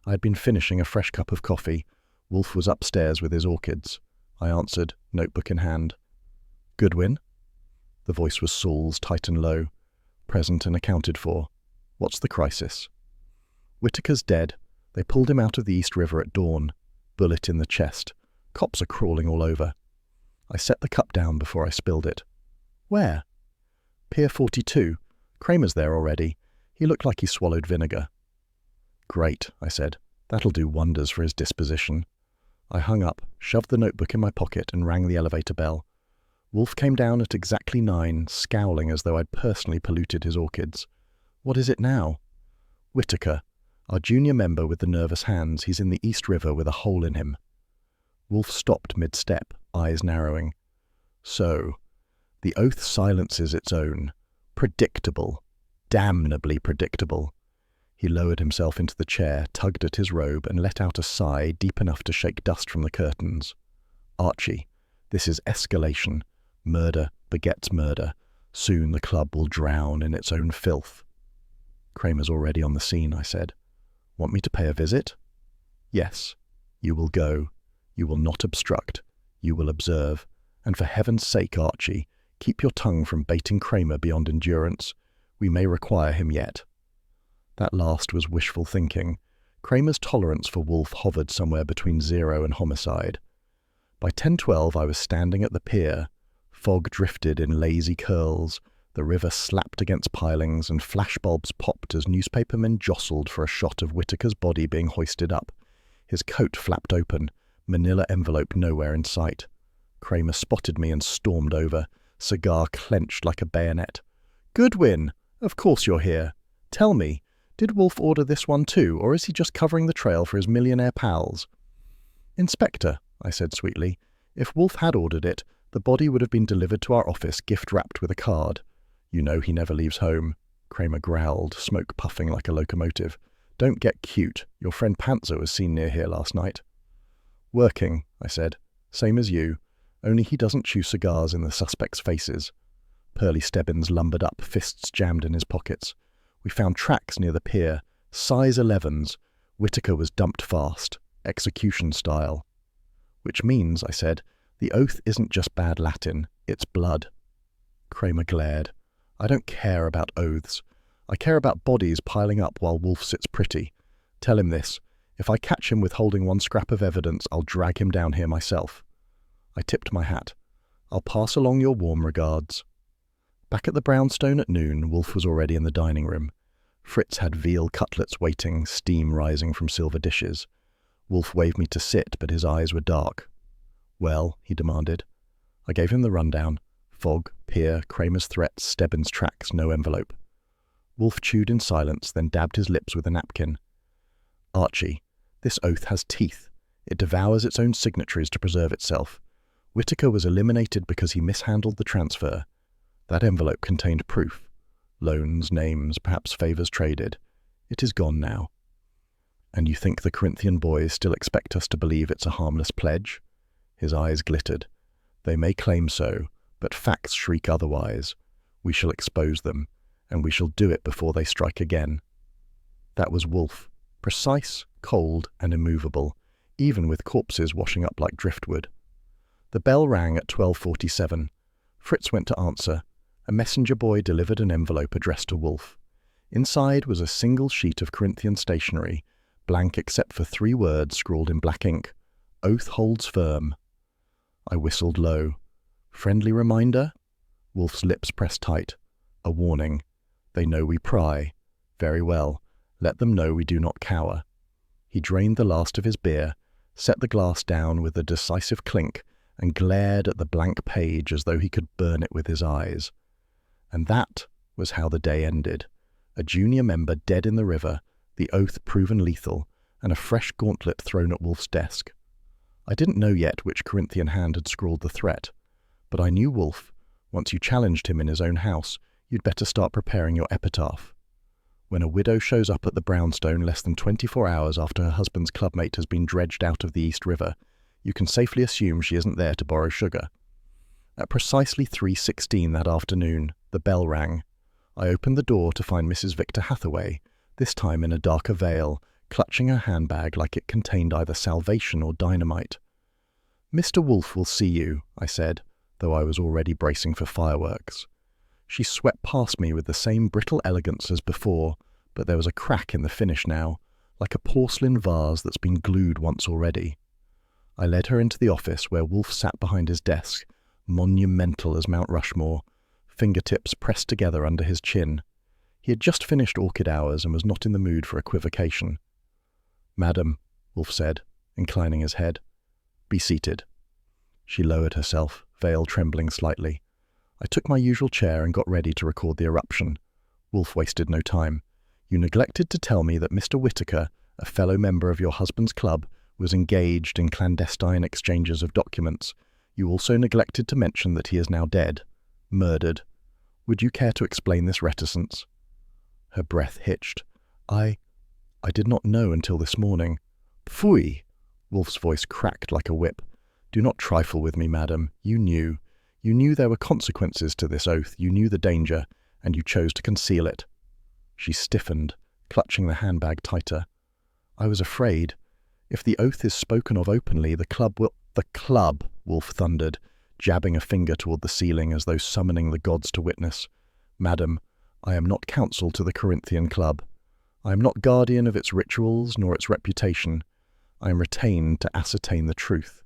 I had been finishing a fresh cup of coffee. Wolfe was upstairs with his orchids. I answered, notebook in hand. "Goodwin?" The voice was Saul's, tight and low. "Present and accounted for. What's the crisis?" "Whittaker's dead. They pulled him out of the East River at dawn. Bullet in the chest. Cops are crawling all over." I set the cup down before I spilled it. "Where?" "Pier 42. Kramer's there already. He looked like he swallowed vinegar." "Great," I said. "That'll do wonders for his disposition." I hung up, shoved the notebook in my pocket, and rang the elevator bell. Wolfe came down at exactly 9, scowling as though I'd personally polluted his orchids. "What is it now?" "Whittaker. Our junior member with the nervous hands. He's in the East River with a hole in him." Wolfe stopped mid-step, eyes narrowing. "So, the oath silences its own. Predictable. Damnably predictable." He lowered himself into the chair, tugged at his robe, and let out a sigh deep enough to shake dust from the curtains. "Archie, this is escalation. Murder begets murder. Soon the club will drown in its own filth." "Kramer's already on the scene," I said. "Want me to pay a visit?" "Yes. You will go. You will not obstruct. You will observe. And for heaven's sake, Archie, keep your tongue from baiting Kramer beyond endurance. We may require him yet. That last was wishful thinking. Kramer's tolerance for Wolfe hovered somewhere between 0 and homicide. By 10:12 I was standing at the pier. Fog drifted in lazy curls, the river slapped against pilings, and flashbulbs popped as newspapermen jostled for a shot of Whittaker's body being hoisted up. His coat flapped open, manila envelope nowhere in sight. Kramer spotted me and stormed over, cigar clenched like a bayonet. "Goodwin! Of course you're here. Tell me, did Wolfe order this one too, or is he just covering the trail for his millionaire pals?" "Inspector," I said sweetly, "if Wolfe had ordered it, the body would have been delivered to our office gift-wrapped with a card. You know he never leaves home." Kramer growled, smoke puffing like a locomotive. "Don't get cute. Your friend Panzer was seen near here last night." "Working," I said. "Same as you. Only he doesn't chew cigars in the suspects' faces." Pearly Stebbins lumbered up, fists jammed in his pockets. "We found tracks near the pier. Size 11s. Whittaker was dumped fast. Execution style." "Which means," I said, "the oath isn't just bad Latin. It's blood." Kramer glared. "I don't care about oaths. I care about bodies piling up while Wolfe sits pretty. Tell him this. If I catch him withholding one scrap of evidence, I'll drag him down here myself." I tipped my hat. "I'll pass along your warm regards." Back at the brownstone at noon, Wolfe was already in the dining room. Fritz had veal cutlets waiting, steam rising from silver dishes. Wolfe waved me to sit, but his eyes were dark. "Well?" he demanded. I gave him the rundown. Fog, pier, Kramer's threats, Stebbins' tracks, no envelope. Wolfe chewed in silence, then dabbed his lips with a napkin. "Archie, this oath has teeth. It devours its own signatories to preserve itself. Whittaker was eliminated because he mishandled the transfer. That envelope contained proof. Loans, names, perhaps favours traded. It is gone now." "And you think the Corinthian boys still expect us to believe it's a harmless pledge?" His eyes glittered. "They may claim so, but facts shriek otherwise. We shall expose them, and we shall do it before they strike again." That was Wolfe, precise, cold, and immovable, even with corpses washing up like driftwood. The bell rang at 12:47. Fritz went to answer. A messenger boy delivered an envelope addressed to Wolfe. Inside was a single sheet of Corinthian stationery, blank except for 3 words scrawled in black ink. "Oath holds firm." I whistled low. "Friendly reminder?" Wolfe's lips pressed tight. "A warning. They know we pry. Very well. Let them know we do not cower." He drained the last of his beer, set the glass down with a decisive clink, and glared at the blank page as though he could burn it with his eyes. And that was how the day ended. A junior member dead in the river, the oath proven lethal, and a fresh gauntlet thrown at Wolfe's desk. I didn't know yet which Corinthian hand had scrawled the threat, but I knew Wolfe. Once you challenged him in his own house, you'd better start preparing your epitaph. When a widow shows up at the brownstone less than 24 hours after her husband's clubmate has been dredged out of the East River, you can safely assume she isn't there to borrow sugar. At precisely 3:16 that afternoon, the bell rang. I opened the door to find Mrs. Victor Hathaway, this time in a darker veil, clutching her handbag like it contained either salvation or dynamite. "Mr. Wolfe will see you," I said, though I was already bracing for fireworks. She swept past me with the same brittle elegance as before, but there was a crack in the finish now, like a porcelain vase that's been glued once already. I led her into the office where Wolfe sat behind his desk, monumental as Mount Rushmore, fingertips pressed together under his chin. He had just finished orchid hours and was not in the mood for equivocation. "Madam," Wolfe said, inclining his head. "Be seated." She lowered herself, veil trembling slightly. I took my usual chair and got ready to record the eruption. Wolfe wasted no time. "You neglected to tell me that Mr. Whittaker, a fellow member of your husband's club, was engaged in clandestine exchanges of documents. You also neglected to mention that he is now dead. Murdered. Would you care to explain this reticence?" Her breath hitched. I did not know until this morning." "Pfui!" Wolfe's voice cracked like a whip. "Do not trifle with me, madam. You knew. You knew there were consequences to this oath. You knew the danger, and you chose to conceal it." She stiffened, clutching the handbag tighter. "I was afraid. If the oath is spoken of openly, the club will—" "The club," Wolfe thundered, jabbing a finger toward the ceiling as though summoning the gods to witness. "Madam, I am not counsel to the Corinthian club. I am not guardian of its rituals nor its reputation. I am retained to ascertain the truth.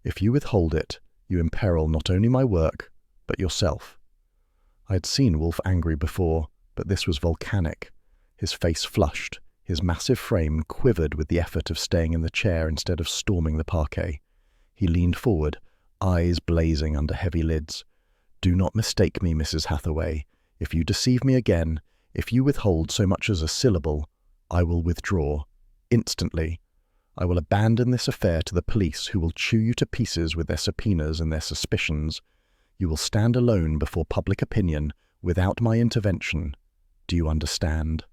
If you withhold it, you imperil not only my work, but yourself." I had seen Wolfe angry before, but this was volcanic. His face flushed, his massive frame quivered with the effort of staying in the chair instead of storming the parquet. He leaned forward, eyes blazing under heavy lids. "Do not mistake me, Mrs. Hathaway. If you deceive me again, if you withhold so much as a syllable, I will withdraw. Instantly. I will abandon this affair to the police, who will chew you to pieces with their subpoenas and their suspicions. You will stand alone before public opinion without my intervention. Do you understand?"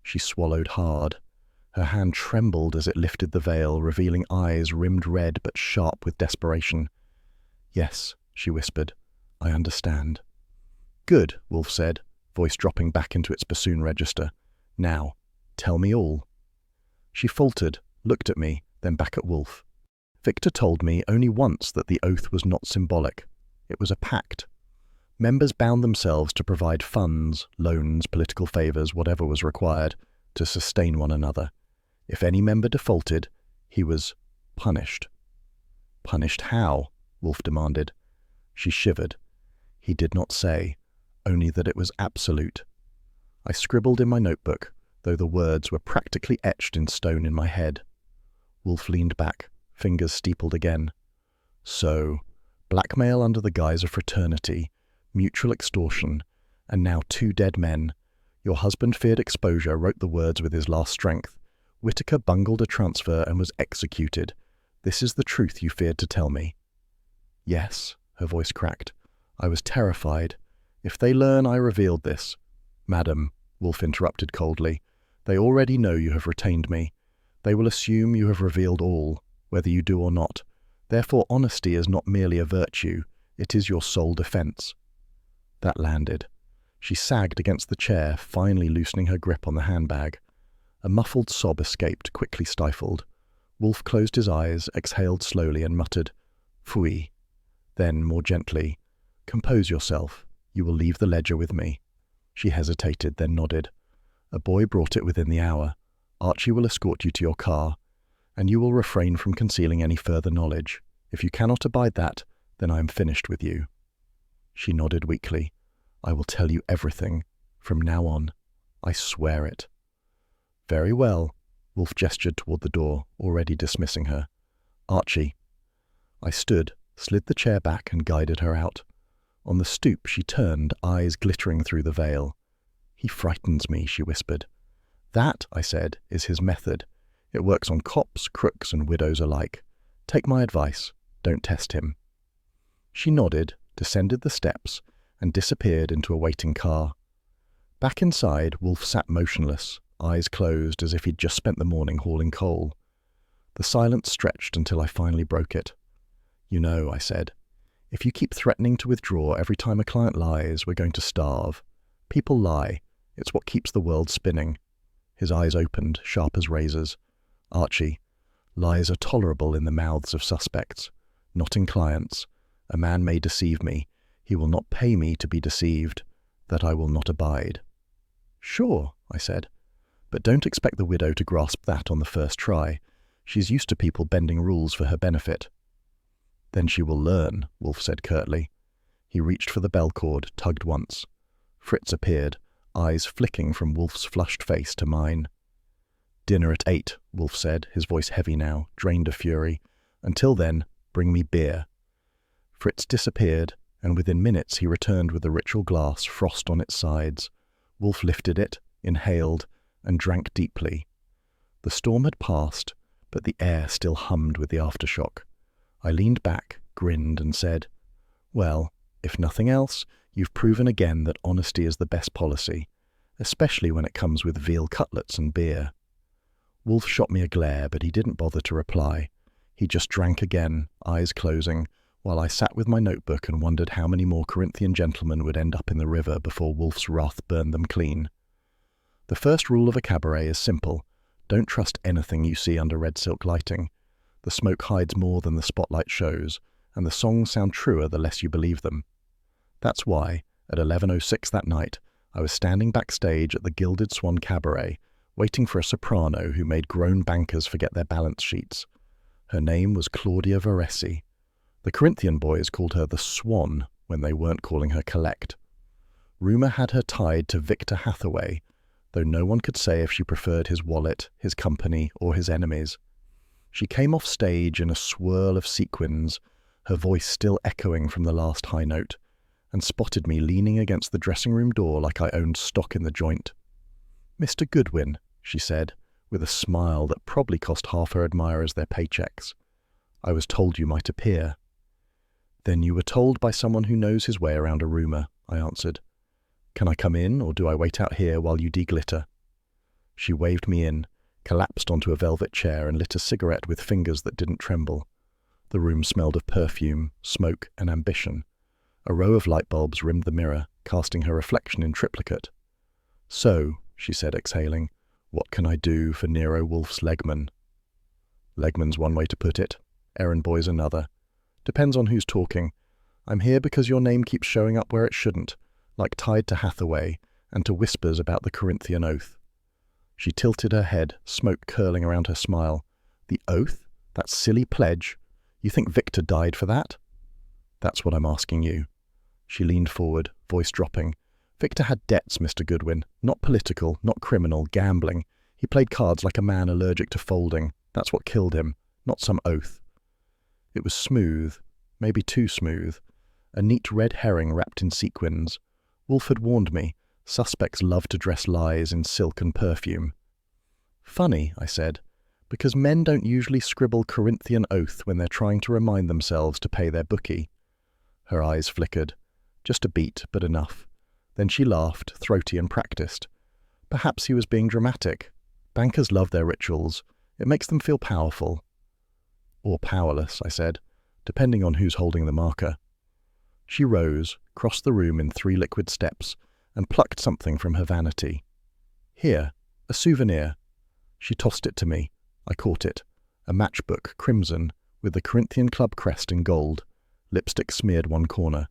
She swallowed hard. Her hand trembled as it lifted the veil, revealing eyes rimmed red but sharp with desperation. "Yes," she whispered, "I understand." "Good," Wolfe said, voice dropping back into its bassoon register. "Now, tell me all." She faltered, looked at me, then back at Wolfe. "Victor told me only once that the oath was not symbolic. It was a pact. Members bound themselves to provide funds, loans, political favors, whatever was required, to sustain one another. If any member defaulted, he was punished." "Punished how?" Wolfe demanded. She shivered. He did not say, only that it was absolute. I scribbled in my notebook, though the words were practically etched in stone in my head. Wolfe leaned back, fingers steepled again. "So, blackmail under the guise of fraternity, mutual extortion, and now 2 dead men. Your husband feared exposure, wrote the words with his last strength. Whitaker bungled a transfer and was executed. This is the truth you feared to tell me." "Yes," her voice cracked. "I was terrified. If they learn I revealed this—" "Madam," Wolfe interrupted coldly, "they already know you have retained me. They will assume you have revealed all, whether you do or not. Therefore honesty is not merely a virtue, it is your sole defense." That landed. She sagged against the chair, finally loosening her grip on the handbag. A muffled sob escaped, quickly stifled. Wolfe closed his eyes, exhaled slowly, and muttered, "Phooey." Then, more gently, "Compose yourself. You will leave the ledger with me." She hesitated, then nodded. "A boy brought it within the hour. Archie will escort you to your car, and you will refrain from concealing any further knowledge. If you cannot abide that, then I am finished with you." She nodded weakly. "I will tell you everything, from now on. I swear it." "Very well." Wolfe gestured toward the door, already dismissing her. "Archie." I stood, slid the chair back, and guided her out. On the stoop she turned, eyes glittering through the veil. "He frightens me," she whispered. "That," I said, "is his method. It works on cops, crooks, and widows alike. Take my advice. Don't test him." She nodded, descended the steps, and disappeared into a waiting car. Back inside, Wolfe sat motionless, eyes closed as if he'd just spent the morning hauling coal. The silence stretched until I finally broke it. "You know," I said, "if you keep threatening to withdraw every time a client lies, we're going to starve. People lie. It's what keeps the world spinning." His eyes opened, sharp as razors. "Archie, lies are tolerable in the mouths of suspects, not in clients. A man may deceive me. He will not pay me to be deceived. That I will not abide." "Sure," I said, "but don't expect the widow to grasp that on the first try. She's used to people bending rules for her benefit." "Then she will learn," Wolfe said curtly. He reached for the bell cord, tugged once. Fritz appeared, eyes flicking from Wolfe's flushed face to mine. "Dinner at 8, Wolfe said, his voice heavy now, drained of fury. "Until then, bring me beer." Fritz disappeared, and within minutes he returned with a ritual glass, frost on its sides. Wolfe lifted it, inhaled, and drank deeply. The storm had passed, but the air still hummed with the aftershock. I leaned back, grinned, and said, "Well, if nothing else, you've proven again that honesty is the best policy, especially when it comes with veal cutlets and beer." Wolfe shot me a glare, but he didn't bother to reply. He just drank again, eyes closing, while I sat with my notebook and wondered how many more Corinthian gentlemen would end up in the river before Wolfe's wrath burned them clean. The first rule of a cabaret is simple. Don't trust anything you see under red silk lighting. The smoke hides more than the spotlight shows, and the songs sound truer the less you believe them. That's why, at 11:06 that night, I was standing backstage at the Gilded Swan Cabaret, waiting for a soprano who made grown bankers forget their balance sheets. Her name was Claudia Veresi. The Corinthian boys called her the Swan when they weren't calling her Collect. Rumour had her tied to Victor Hathaway, though no one could say if she preferred his wallet, his company, or his enemies. She came off stage in a swirl of sequins, her voice still echoing from the last high note, and spotted me leaning against the dressing-room door like I owned stock in the joint. "Mr. Goodwin," she said, with a smile that probably cost half her admirers their paychecks. "I was told you might appear." "Then you were told by someone who knows his way around a rumour," I answered. "Can I come in, or do I wait out here while you deglitter?" She waved me in, collapsed onto a velvet chair and lit a cigarette with fingers that didn't tremble. The room smelled of perfume, smoke, and ambition. A row of light bulbs rimmed the mirror, casting her reflection in triplicate. "So," she said, exhaling, "what can I do for Nero Wolfe's legman?" "Legman's one way to put it. Errand boy's another. Depends on who's talking. I'm here because your name keeps showing up where it shouldn't, like tied to Hathaway, and to whispers about the Corinthian oath." She tilted her head, smoke curling around her smile. "The oath? That silly pledge? You think Victor died for that?" "That's what I'm asking you." She leaned forward, voice dropping. "Victor had debts, Mr. Goodwin. Not political, not criminal, gambling. He played cards like a man allergic to folding. That's what killed him, not some oath." It was smooth, maybe too smooth. A neat red herring wrapped in sequins. Wolfe had warned me. Suspects love to dress lies in silk and perfume. "Funny," I said, "because men don't usually scribble Corinthian oath when they're trying to remind themselves to pay their bookie." Her eyes flickered. Just a beat, but enough. Then she laughed, throaty and practiced. Perhaps he was being dramatic. Bankers love their rituals. It makes them feel powerful. "Or powerless," I said, depending on who's holding the marker. She rose, crossed the room in 3 liquid steps, and plucked something from her vanity. "Here, a souvenir." She tossed it to me. I caught it. A matchbook, crimson, with the Corinthian club crest in gold. Lipstick smeared one corner.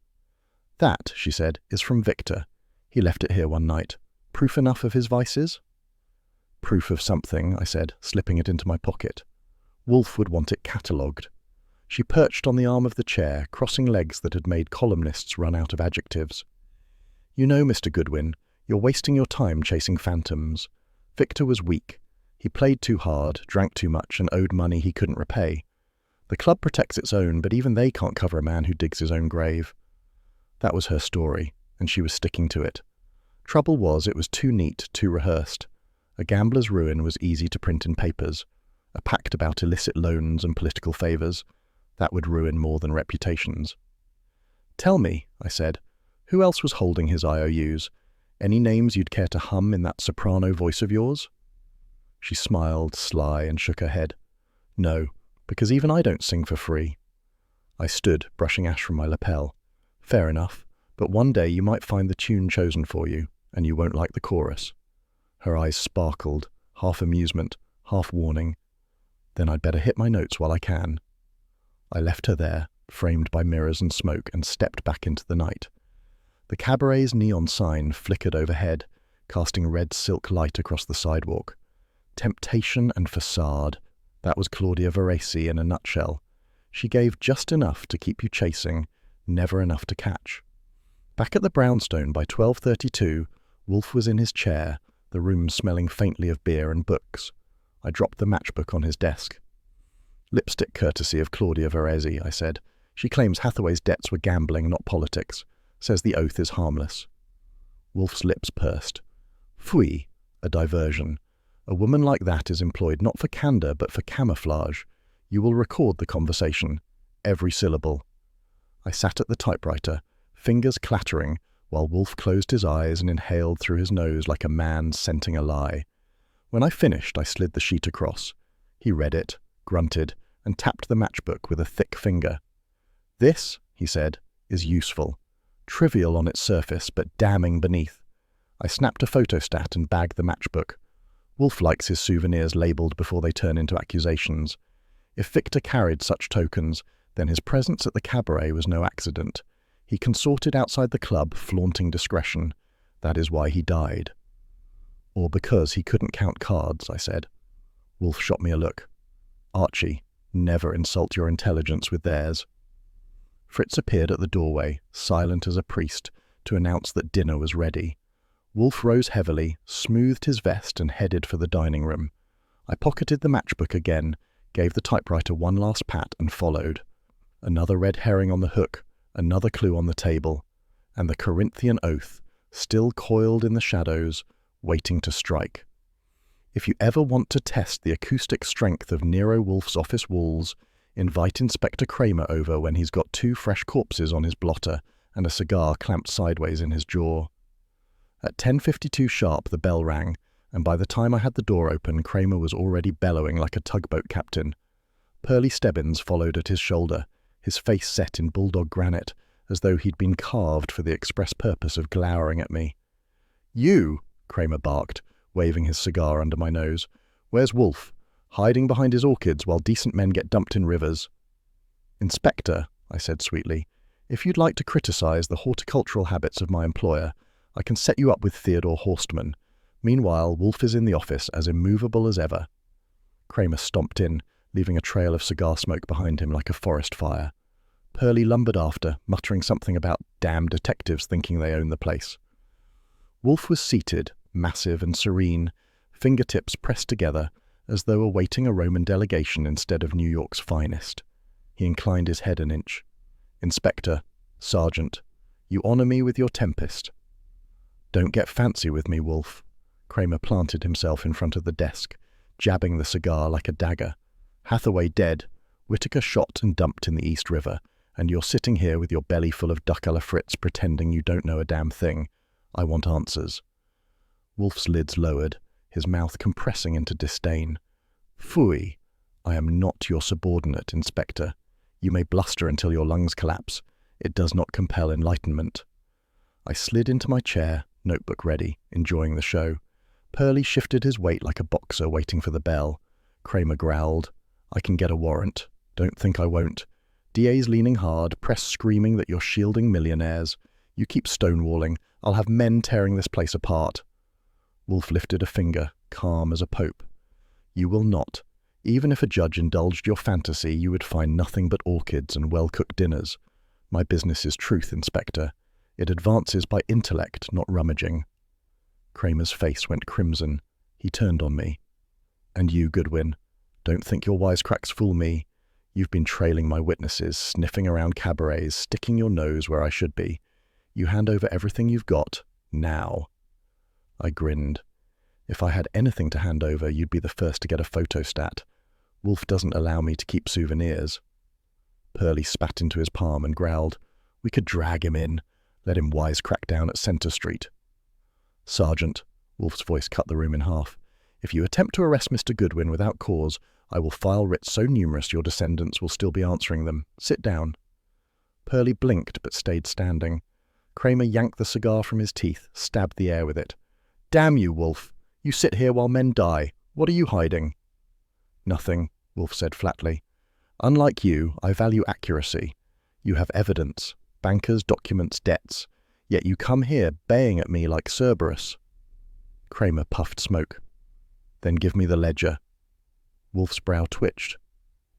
"That," she said, "is from Victor. He left it here one night. Proof enough of his vices?" "Proof of something," I said, slipping it into my pocket. "Wolfe would want it catalogued." She perched on the arm of the chair, crossing legs that had made columnists run out of adjectives. "You know, Mr. Goodwin, you're wasting your time chasing phantoms. Victor was weak. He played too hard, drank too much, and owed money he couldn't repay. The club protects its own, but even they can't cover a man who digs his own grave." That was her story, and she was sticking to it. Trouble was, it was too neat, too rehearsed. A gambler's ruin was easy to print in papers. A pact about illicit loans and political favours. That would ruin more than reputations. "Tell me," I said, "who else was holding his IOUs? Any names you'd care to hum in that soprano voice of yours?" She smiled, sly, and shook her head. "No, because even I don't sing for free." I stood, brushing ash from my lapel. "Fair enough, but one day you might find the tune chosen for you, and you won't like the chorus." Her eyes sparkled, half amusement, half warning. "Then I'd better hit my notes while I can." I left her there, framed by mirrors and smoke, and stepped back into the night. The cabaret's neon sign flickered overhead, casting red silk light across the sidewalk. Temptation and facade. That was Claudia Veresi in a nutshell. She gave just enough to keep you chasing, never enough to catch. Back at the brownstone by 12:32, Wolfe was in his chair, the room smelling faintly of beer and books. I dropped the matchbook on his desk. "Lipstick courtesy of Claudia Veresi," I said. "She claims Hathaway's debts were gambling, not politics. Says the oath is harmless." Wolfe's lips pursed. "Phooey, a diversion. A woman like that is employed not for candour, but for camouflage. You will record the conversation. Every syllable." I sat at the typewriter, fingers clattering, while Wolfe closed his eyes and inhaled through his nose like a man scenting a lie. When I finished, I slid the sheet across. He read it, grunted, and tapped the matchbook with a thick finger. "This," he said, "is useful. Trivial on its surface, but damning beneath." I snapped a photostat and bagged the matchbook. Wolfe likes his souvenirs labelled before they turn into accusations. If Victor carried such tokens, then his presence at the cabaret was no accident. He consorted outside the club, flaunting discretion. That is why he died. Or because he couldn't count cards, I said. Wolfe shot me a look. Archie, never insult your intelligence with theirs. Fritz appeared at the doorway, silent as a priest, to announce that dinner was ready. Wolfe rose heavily, smoothed his vest and headed for the dining room. I pocketed the matchbook again, gave the typewriter one last pat and followed. Another red herring on the hook, another clue on the table, and the Corinthian oath, still coiled in the shadows, waiting to strike. If you ever want to test the acoustic strength of Nero Wolfe's office walls, invite Inspector Kramer over when he's got 2 fresh corpses on his blotter and a cigar clamped sideways in his jaw. At 10:52 sharp the bell rang, and by the time I had the door open, Kramer was already bellowing like a tugboat captain. Pearlie Stebbins followed at his shoulder, his face set in bulldog granite, as though he'd been carved for the express purpose of glowering at me. "You!" Kramer barked, waving his cigar under my nose. "Where's Wolfe? Hiding behind his orchids while decent men get dumped in rivers." "Inspector," I said sweetly, "if you'd like to criticize the horticultural habits of my employer, I can set you up with Theodore Horstman. Meanwhile, Wolfe is in the office as immovable as ever." Kramer stomped in, leaving a trail of cigar smoke behind him like a forest fire. Pearlie lumbered after, muttering something about damn detectives thinking they own the place. Wolfe was seated, massive and serene, fingertips pressed together, as though awaiting a Roman delegation instead of New York's finest. He inclined his head an inch. "Inspector, Sergeant, you honor me with your tempest." "Don't get fancy with me, Wolfe." Kramer planted himself in front of the desk, jabbing the cigar like a dagger. "Hathaway dead, Whitaker shot and dumped in the East River, and you're sitting here with your belly full of duck a la Fritz pretending you don't know a damn thing. I want answers." Wolfe's lids lowered, his mouth compressing into disdain. "Phooey, I am not your subordinate, Inspector. You may bluster until your lungs collapse. It does not compel enlightenment." I slid into my chair, notebook ready, enjoying the show. Pearlie shifted his weight like a boxer waiting for the bell. Kramer growled, "I can get a warrant. Don't think I won't. DA's leaning hard, press screaming that you're shielding millionaires. You keep stonewalling. I'll have men tearing this place apart." Wolfe lifted a finger, calm as a pope. "You will not. Even if a judge indulged your fantasy, you would find nothing but orchids and well-cooked dinners. My business is truth, Inspector. It advances by intellect, not rummaging." Kramer's face went crimson. He turned on me. "And you, Goodwin, don't think your wisecracks fool me. You've been trailing my witnesses, sniffing around cabarets, sticking your nose where I should be. You hand over everything you've got, now." I grinned. "If I had anything to hand over, you'd be the first to get a photostat. Wolfe doesn't allow me to keep souvenirs." Pearlie spat into his palm and growled, "We could drag him in. Let him wisecrack down at Center Street." "Sergeant," Wolfe's voice cut the room in half, "if you attempt to arrest Mr. Goodwin without cause, I will file writs so numerous your descendants will still be answering them. Sit down." Pearlie blinked but stayed standing. Kramer yanked the cigar from his teeth, stabbed the air with it. "Damn you, Wolfe! You sit here while men die. What are you hiding?" "Nothing," Wolfe said flatly. "Unlike you, I value accuracy. You have evidence, bankers, documents, debts. Yet you come here baying at me like Cerberus." Kramer puffed smoke. "Then give me the ledger." Wolfe's brow twitched.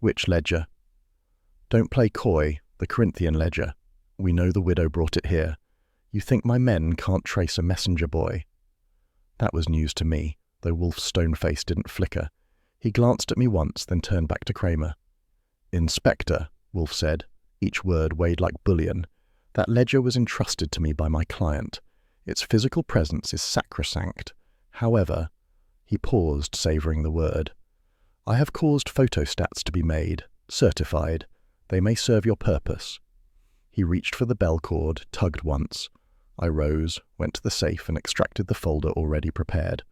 "Which ledger?" "Don't play coy, the Corinthian ledger. We know the widow brought it here. You think my men can't trace a messenger boy?" That was news to me, though Wolfe's stone face didn't flicker. He glanced at me once, then turned back to Kramer. "Inspector," Wolfe said, each word weighed like bullion, "that ledger was entrusted to me by my client. Its physical presence is sacrosanct. However," he paused, savouring the word, "I have caused photostats to be made, certified. They may serve your purpose." He reached for the bell cord, tugged once. I rose, went to the safe and extracted the folder already prepared.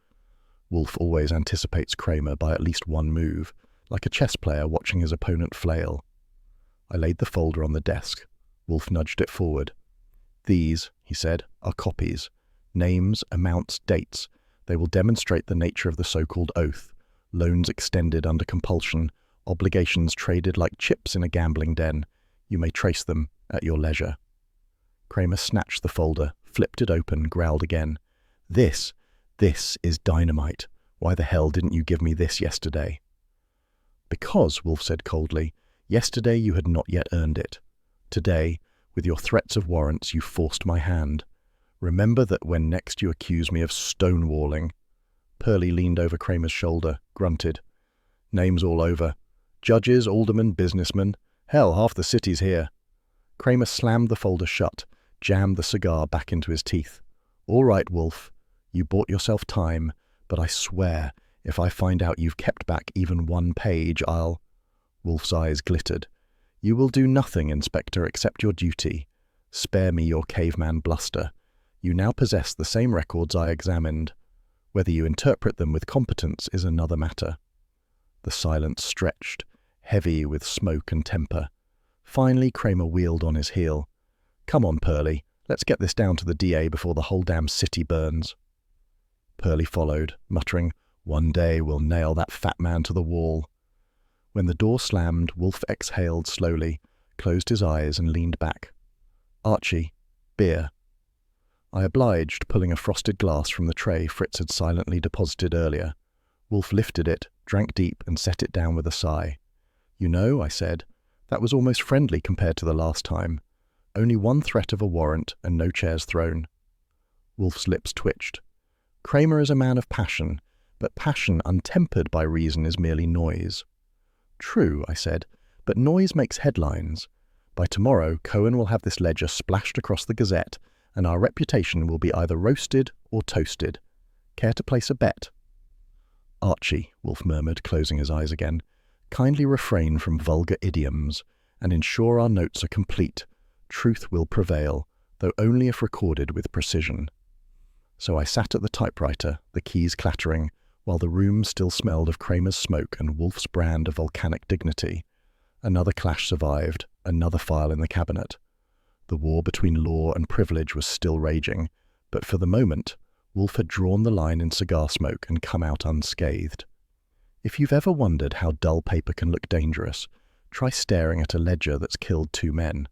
Wolfe always anticipates Kramer by at least one move, like a chess player watching his opponent flail. I laid the folder on the desk. Wolfe nudged it forward. "These," he said, "are copies. Names, amounts, dates. They will demonstrate the nature of the so-called oath. Loans extended under compulsion, Obligations traded like chips in a gambling den. You may trace them at your leisure. Kramer snatched the folder, flipped it open, growled again. This is dynamite. Why the hell didn't you give me this yesterday? Because, Wolfe said coldly, yesterday you had not yet earned it. Today, with your threats of warrants, you forced my hand. Remember that when next you accuse me of stonewalling. Pearlie leaned over Kramer's shoulder, grunted. Names all over. Judges, aldermen, businessmen. Hell, half the city's here. Kramer slammed the folder shut, jammed the cigar back into his teeth. All right, Wolfe. You bought yourself time, but I swear, if I find out you've kept back even one page, I'll... Wolfe's eyes glittered. You will do nothing, Inspector, except your duty. Spare me your caveman bluster. You now possess the same records I examined. Whether you interpret them with competence is another matter. The silence stretched, heavy with smoke and temper. Finally, Kramer wheeled on his heel. Come on, Pearlie. Let's get this down to the DA before the whole damn city burns. Pearlie followed, muttering, One day we'll nail that fat man to the wall. When the door slammed, Wolfe exhaled slowly, closed his eyes and leaned back. Archie, beer. I obliged, pulling a frosted glass from the tray Fritz had silently deposited earlier. Wolfe lifted it, drank deep and set it down with a sigh. You know, I said, that was almost friendly compared to the last time. Only one threat of a warrant and no chairs thrown. Wolfe's lips twitched. Kramer is a man of passion, but passion untempered by reason is merely noise. True, I said, but noise makes headlines. By tomorrow, Cohen will have this ledger splashed across the Gazette, and our reputation will be either roasted or toasted. Care to place a bet? Archie, Wolfe murmured, closing his eyes again, kindly refrain from vulgar idioms, and ensure our notes are complete. Truth will prevail, though only if recorded with precision. So I sat at the typewriter, the keys clattering, while the room still smelled of Kramer's smoke and Wolfe's brand of volcanic dignity. Another clash survived, another file in the cabinet. The war between law and privilege was still raging, but for the moment, Wolfe had drawn the line in cigar smoke and come out unscathed. If you've ever wondered how dull paper can look dangerous, try staring at a ledger that's killed 2 men.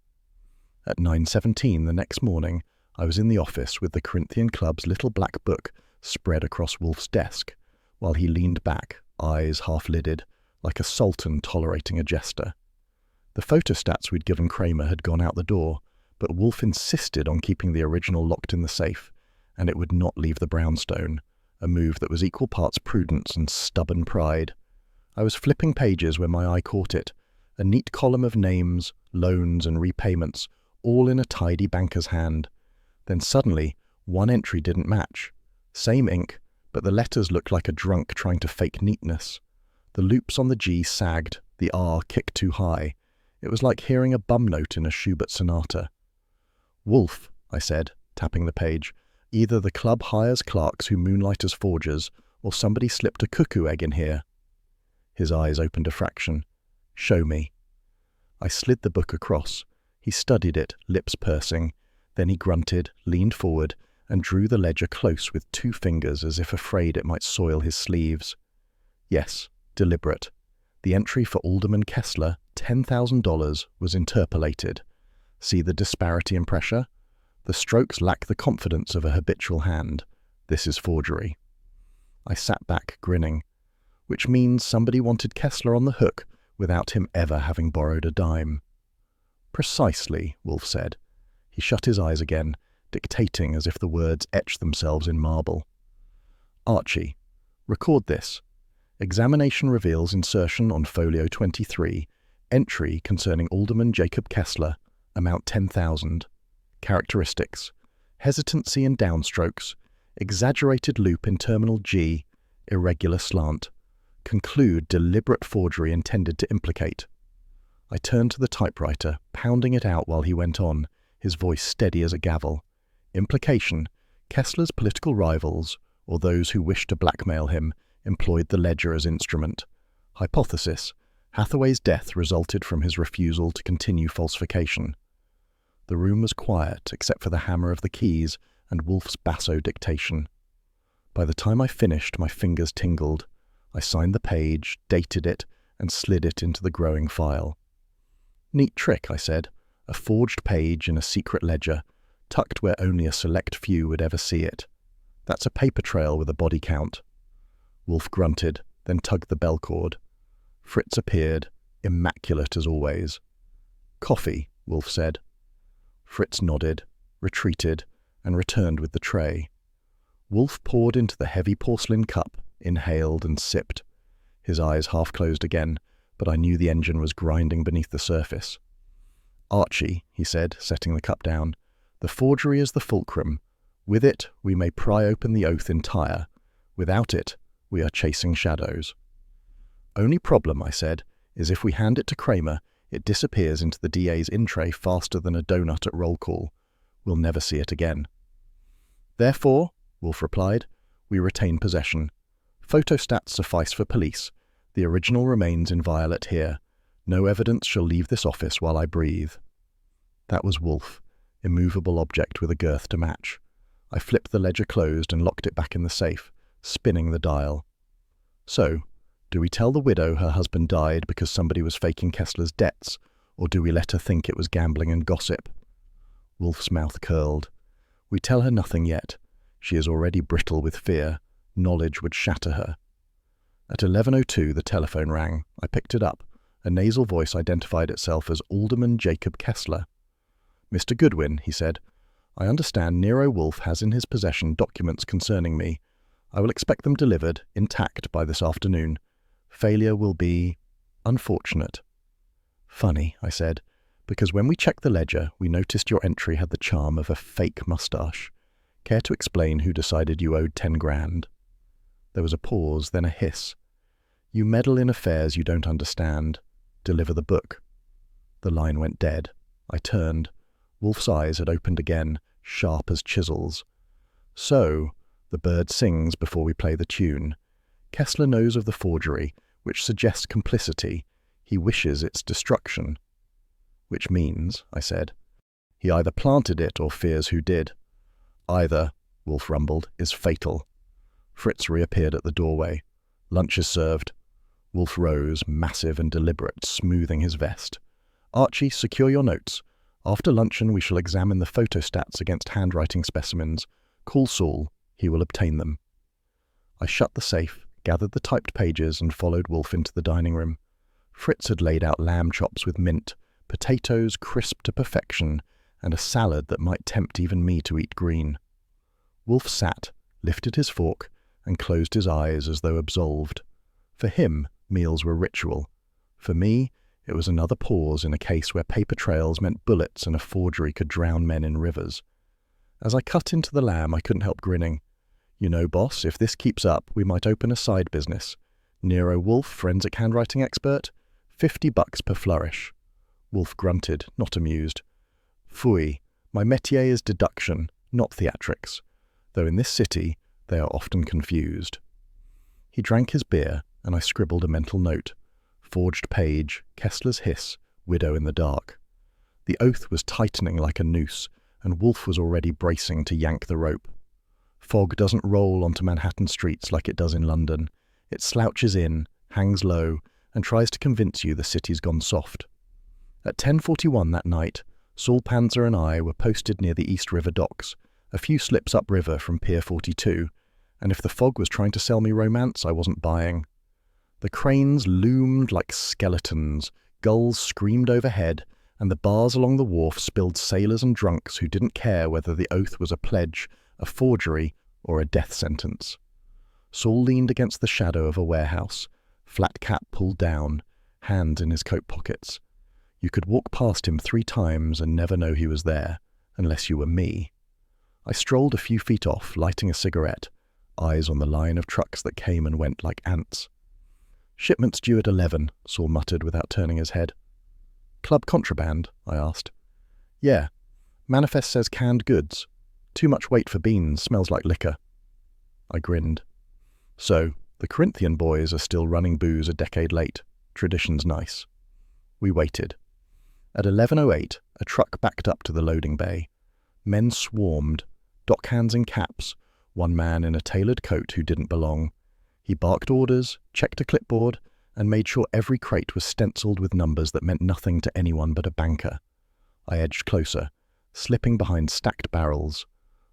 At 9:17 the next morning, I was in the office with the Corinthian Club's little black book spread across Wolfe's desk, while he leaned back, eyes half-lidded, like a sultan tolerating a jester. The photostats we'd given Kramer had gone out the door, but Wolfe insisted on keeping the original locked in the safe, and it would not leave the brownstone, a move that was equal parts prudence and stubborn pride. I was flipping pages when my eye caught it, a neat column of names, loans and repayments, all in a tidy banker's hand. Then suddenly, one entry didn't match. Same ink, but the letters looked like a drunk trying to fake neatness. The loops on the G sagged, the R kicked too high. It was like hearing a bum note in a Schubert sonata. Wolfe, I said, tapping the page, either the club hires clerks who moonlight as forgers, or somebody slipped a cuckoo egg in here. His eyes opened a fraction. Show me. I slid the book across. He studied it, lips pursing. Then he grunted, leaned forward, and drew the ledger close with 2 fingers as if afraid it might soil his sleeves. Yes, deliberate. The entry for Alderman Kessler, $10,000, was interpolated. See the disparity in pressure? The strokes lack the confidence of a habitual hand. This is forgery. I sat back, grinning. Which means somebody wanted Kessler on the hook without him ever having borrowed a dime. Precisely, Wolfe said. He shut his eyes again, dictating as if the words etched themselves in marble. Archie, record this. Examination reveals insertion on folio 23, entry concerning Alderman Jacob Kessler, amount 10,000. Characteristics: hesitancy in downstrokes, exaggerated loop in terminal G, irregular slant. Conclude deliberate forgery intended to implicate. I turned to the typewriter, pounding it out while he went on, his voice steady as a gavel. Implication: Kessler's political rivals, or those who wished to blackmail him, employed the ledger as instrument. Hypothesis: Hathaway's death resulted from his refusal to continue falsification. The room was quiet except for the hammer of the keys and Wolfe's basso dictation. By the time I finished, my fingers tingled. I signed the page, dated it, and slid it into the growing file. "Neat trick," I said. "A forged page in a secret ledger, tucked where only a select few would ever see it. That's a paper trail with a body count." Wolfe grunted, then tugged the bell cord. Fritz appeared, immaculate as always. "Coffee," Wolfe said. Fritz nodded, retreated, and returned with the tray. Wolfe poured into the heavy porcelain cup, inhaled and sipped. His eyes half closed again, but I knew the engine was grinding beneath the surface. "Archie," he said, setting the cup down, "the forgery is the fulcrum. With it, we may pry open the oath entire. Without it, we are chasing shadows." "Only problem," I said, "is if we hand it to Kramer, it disappears into the DA's in-tray faster than a donut at roll call. We'll never see it again." "Therefore," Wolfe replied, "we retain possession. Photostats suffice for police. The original remains inviolate here. No evidence shall leave this office while I breathe." That was Wolfe, immovable object with a girth to match. I flipped the ledger closed and locked it back in the safe, spinning the dial. "So, do we tell the widow her husband died because somebody was faking Kessler's debts, or do we let her think it was gambling and gossip?" Wolfe's mouth curled. "We tell her nothing yet. She is already brittle with fear. Knowledge would shatter her." At 11:02 the telephone rang. I picked it up. A nasal voice identified itself as Alderman Jacob Kessler. "Mr. Goodwin," he said, "I understand Nero Wolfe has in his possession documents concerning me. I will expect them delivered, intact, by this afternoon. Failure will be unfortunate." "Funny," I said, "because when we checked the ledger, we noticed your entry had the charm of a fake moustache. Care to explain who decided you owed 10 grand? There was a pause, then a hiss. "You meddle in affairs you don't understand. Deliver the book." The line went dead. I turned. Wolfe's eyes had opened again, sharp as chisels. "So, the bird sings before we play the tune. Kessler knows of the forgery, which suggests complicity. He wishes its destruction." "Which means," I said, "he either planted it or fears who did." "Either," Wolfe rumbled, "is fatal." Fritz reappeared at the doorway. "Lunch is served." Wolfe rose, massive and deliberate, smoothing his vest. "Archie, secure your notes. After luncheon we shall examine the photostats against handwriting specimens. Call Saul. He will obtain them." I shut the safe, gathered the typed pages, and followed Wolfe into the dining room. Fritz had laid out lamb chops with mint, potatoes crisp to perfection, and a salad that might tempt even me to eat green. Wolfe sat, lifted his fork, and closed his eyes as though absolved. For him, meals were ritual. For me, it was another pause in a case where paper trails meant bullets and a forgery could drown men in rivers. As I cut into the lamb, I couldn't help grinning. "You know, boss, if this keeps up, we might open a side business. Nero Wolfe, forensic handwriting expert, $50 per flourish." Wolfe grunted, not amused. "Phooey, my métier is deduction, not theatrics, though in this city they are often confused." He drank his beer, and I scribbled a mental note. Forged page, Kessler's hiss, widow in the dark. The oath was tightening like a noose, and Wolfe was already bracing to yank the rope. Fog doesn't roll onto Manhattan streets like it does in London. It slouches in, hangs low, and tries to convince you the city's gone soft. At 10:41 that night, Saul Panzer and I were posted near the East River docks, a few slips upriver from Pier 42, and if the fog was trying to sell me romance, I wasn't buying. The cranes loomed like skeletons, gulls screamed overhead, and the bars along the wharf spilled sailors and drunks who didn't care whether the oath was a pledge, a forgery, or a death sentence. Saul leaned against the shadow of a warehouse, flat cap pulled down, hands in his coat pockets. You could walk past him 3 times and never know he was there, unless you were me. I strolled a few feet off, lighting a cigarette, eyes on the line of trucks that came and went like ants. "Shipment's due at 11, Saul muttered without turning his head. "Club contraband?" I asked. "Yeah. Manifest says canned goods. Too much weight for beans, smells like liquor." I grinned. "So, the Corinthian boys are still running booze a decade late. Tradition's nice." We waited. At 11:08, a truck backed up to the loading bay. Men swarmed, dockhands in caps, one man in a tailored coat who didn't belong. He barked orders, checked a clipboard, and made sure every crate was stenciled with numbers that meant nothing to anyone but a banker. I edged closer, slipping behind stacked barrels.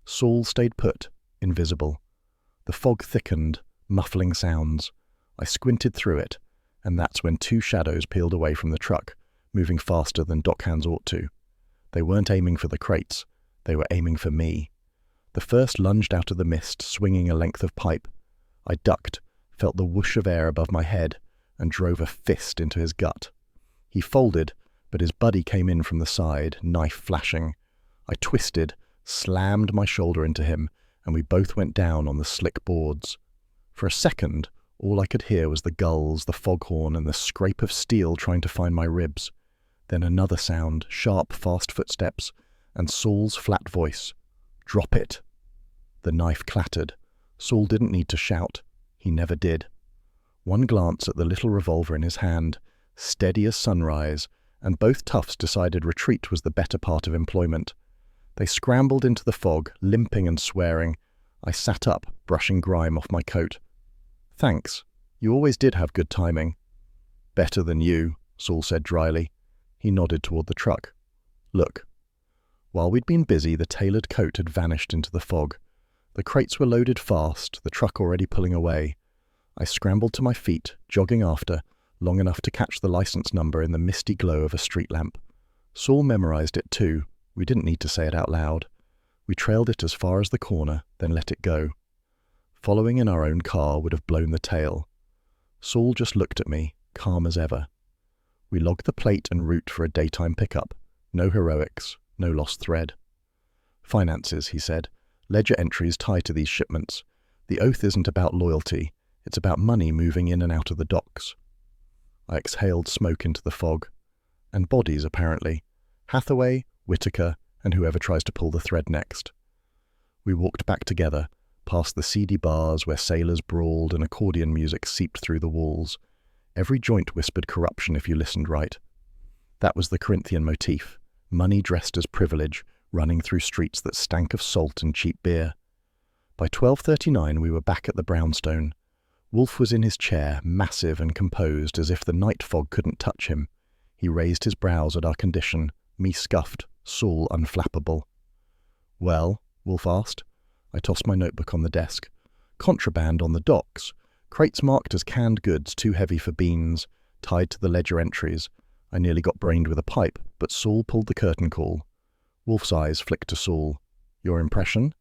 Saul stayed put, invisible. The fog thickened, muffling sounds. I squinted through it, and that's when two shadows peeled away from the truck, moving faster than dockhands ought to. They weren't aiming for the crates, they were aiming for me. The first lunged out of the mist, swinging a length of pipe. I ducked, felt the whoosh of air above my head, and drove a fist into his gut. He folded, but his buddy came in from the side, knife flashing. I twisted, slammed my shoulder into him, and we both went down on the slick boards. For a second, all I could hear was the gulls, the foghorn, and the scrape of steel trying to find my ribs. Then another sound, sharp, fast footsteps, and Saul's flat voice. "Drop it." The knife clattered. Saul didn't need to shout. He never did. One glance at the little revolver in his hand, steady as sunrise, and both toughs decided retreat was the better part of employment. They scrambled into the fog, limping and swearing. I sat up, brushing grime off my coat. "Thanks. You always did have good timing." "Better than you," Saul said dryly. He nodded toward the truck. "Look." While we'd been busy, the tailored coat had vanished into the fog. The crates were loaded fast, the truck already pulling away. I scrambled to my feet, jogging after, long enough to catch the license number in the misty glow of a street lamp. Saul memorized it too. We didn't need to say it out loud. We trailed it as far as the corner, then let it go. Following in our own car would have blown the tail. Saul just looked at me, calm as ever. We logged the plate and route for a daytime pickup. No heroics, no lost thread. "Finances," he said. "Ledger entries tie to these shipments. The oath isn't about loyalty. It's about money moving in and out of the docks." I exhaled smoke into the fog. And bodies, apparently. Hathaway, Whitaker, and whoever tries to pull the thread next. We walked back together, past the seedy bars where sailors brawled and accordion music seeped through the walls. Every joint whispered corruption if you listened right. That was the Corinthian motif, money dressed as privilege, running through streets that stank of salt and cheap beer. By 12:39 we were back at the brownstone. Wolfe was in his chair, massive and composed, as if the night fog couldn't touch him. He raised his brows at our condition, me scuffed, Saul unflappable. "Well?" Wolfe asked. I tossed my notebook on the desk. "Contraband on the docks. Crates marked as canned goods too heavy for beans, tied to the ledger entries. I nearly got brained with a pipe, but Saul pulled the curtain call." Wolfe's eyes flicked to Saul. "Your impression?"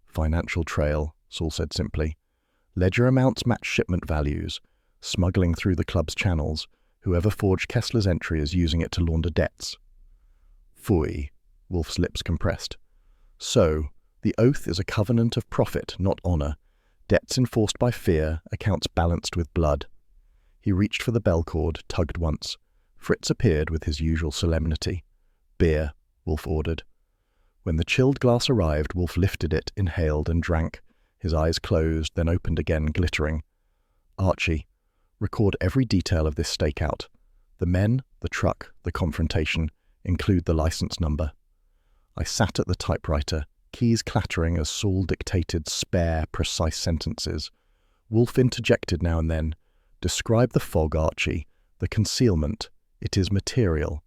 "Financial trail," Saul said simply. "Ledger amounts match shipment values. Smuggling through the club's channels. Whoever forged Kessler's entry is using it to launder debts." "Phooey," Wolfe's lips compressed. "So, the oath is a covenant of profit, not honor. Debts enforced by fear, accounts balanced with blood." He reached for the bell cord, tugged once. Fritz appeared with his usual solemnity. "Beer," Wolfe ordered. When the chilled glass arrived, Wolfe lifted it, inhaled, and drank. His eyes closed, then opened again, glittering. "Archie, record every detail of this stakeout. The men, the truck, the confrontation. Include the license number." I sat at the typewriter, keys clattering as Saul dictated spare, precise sentences. Wolfe interjected now and then. "Describe the fog, Archie. The concealment. It is material."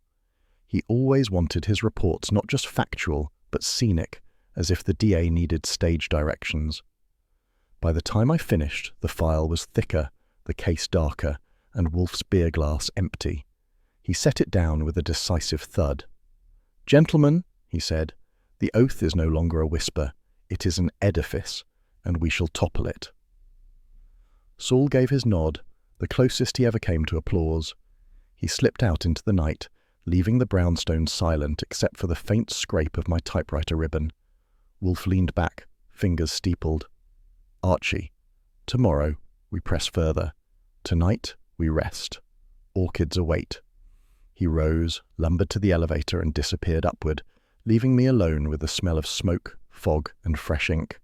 He always wanted his reports not just factual, but scenic, as if the DA needed stage directions. By the time I finished, the file was thicker, the case darker, and Wolfe's beer glass empty. He set it down with a decisive thud. "Gentlemen," he said, "the oath is no longer a whisper. It is an edifice, and we shall topple it." Saul gave his nod, the closest he ever came to applause. He slipped out into the night, leaving the brownstone silent except for the faint scrape of my typewriter ribbon. Wolfe leaned back, fingers steepled. "Archie, tomorrow we press further. Tonight we rest. Orchids await." He rose, lumbered to the elevator, and disappeared upward, leaving me alone with the smell of smoke, fog, and fresh ink.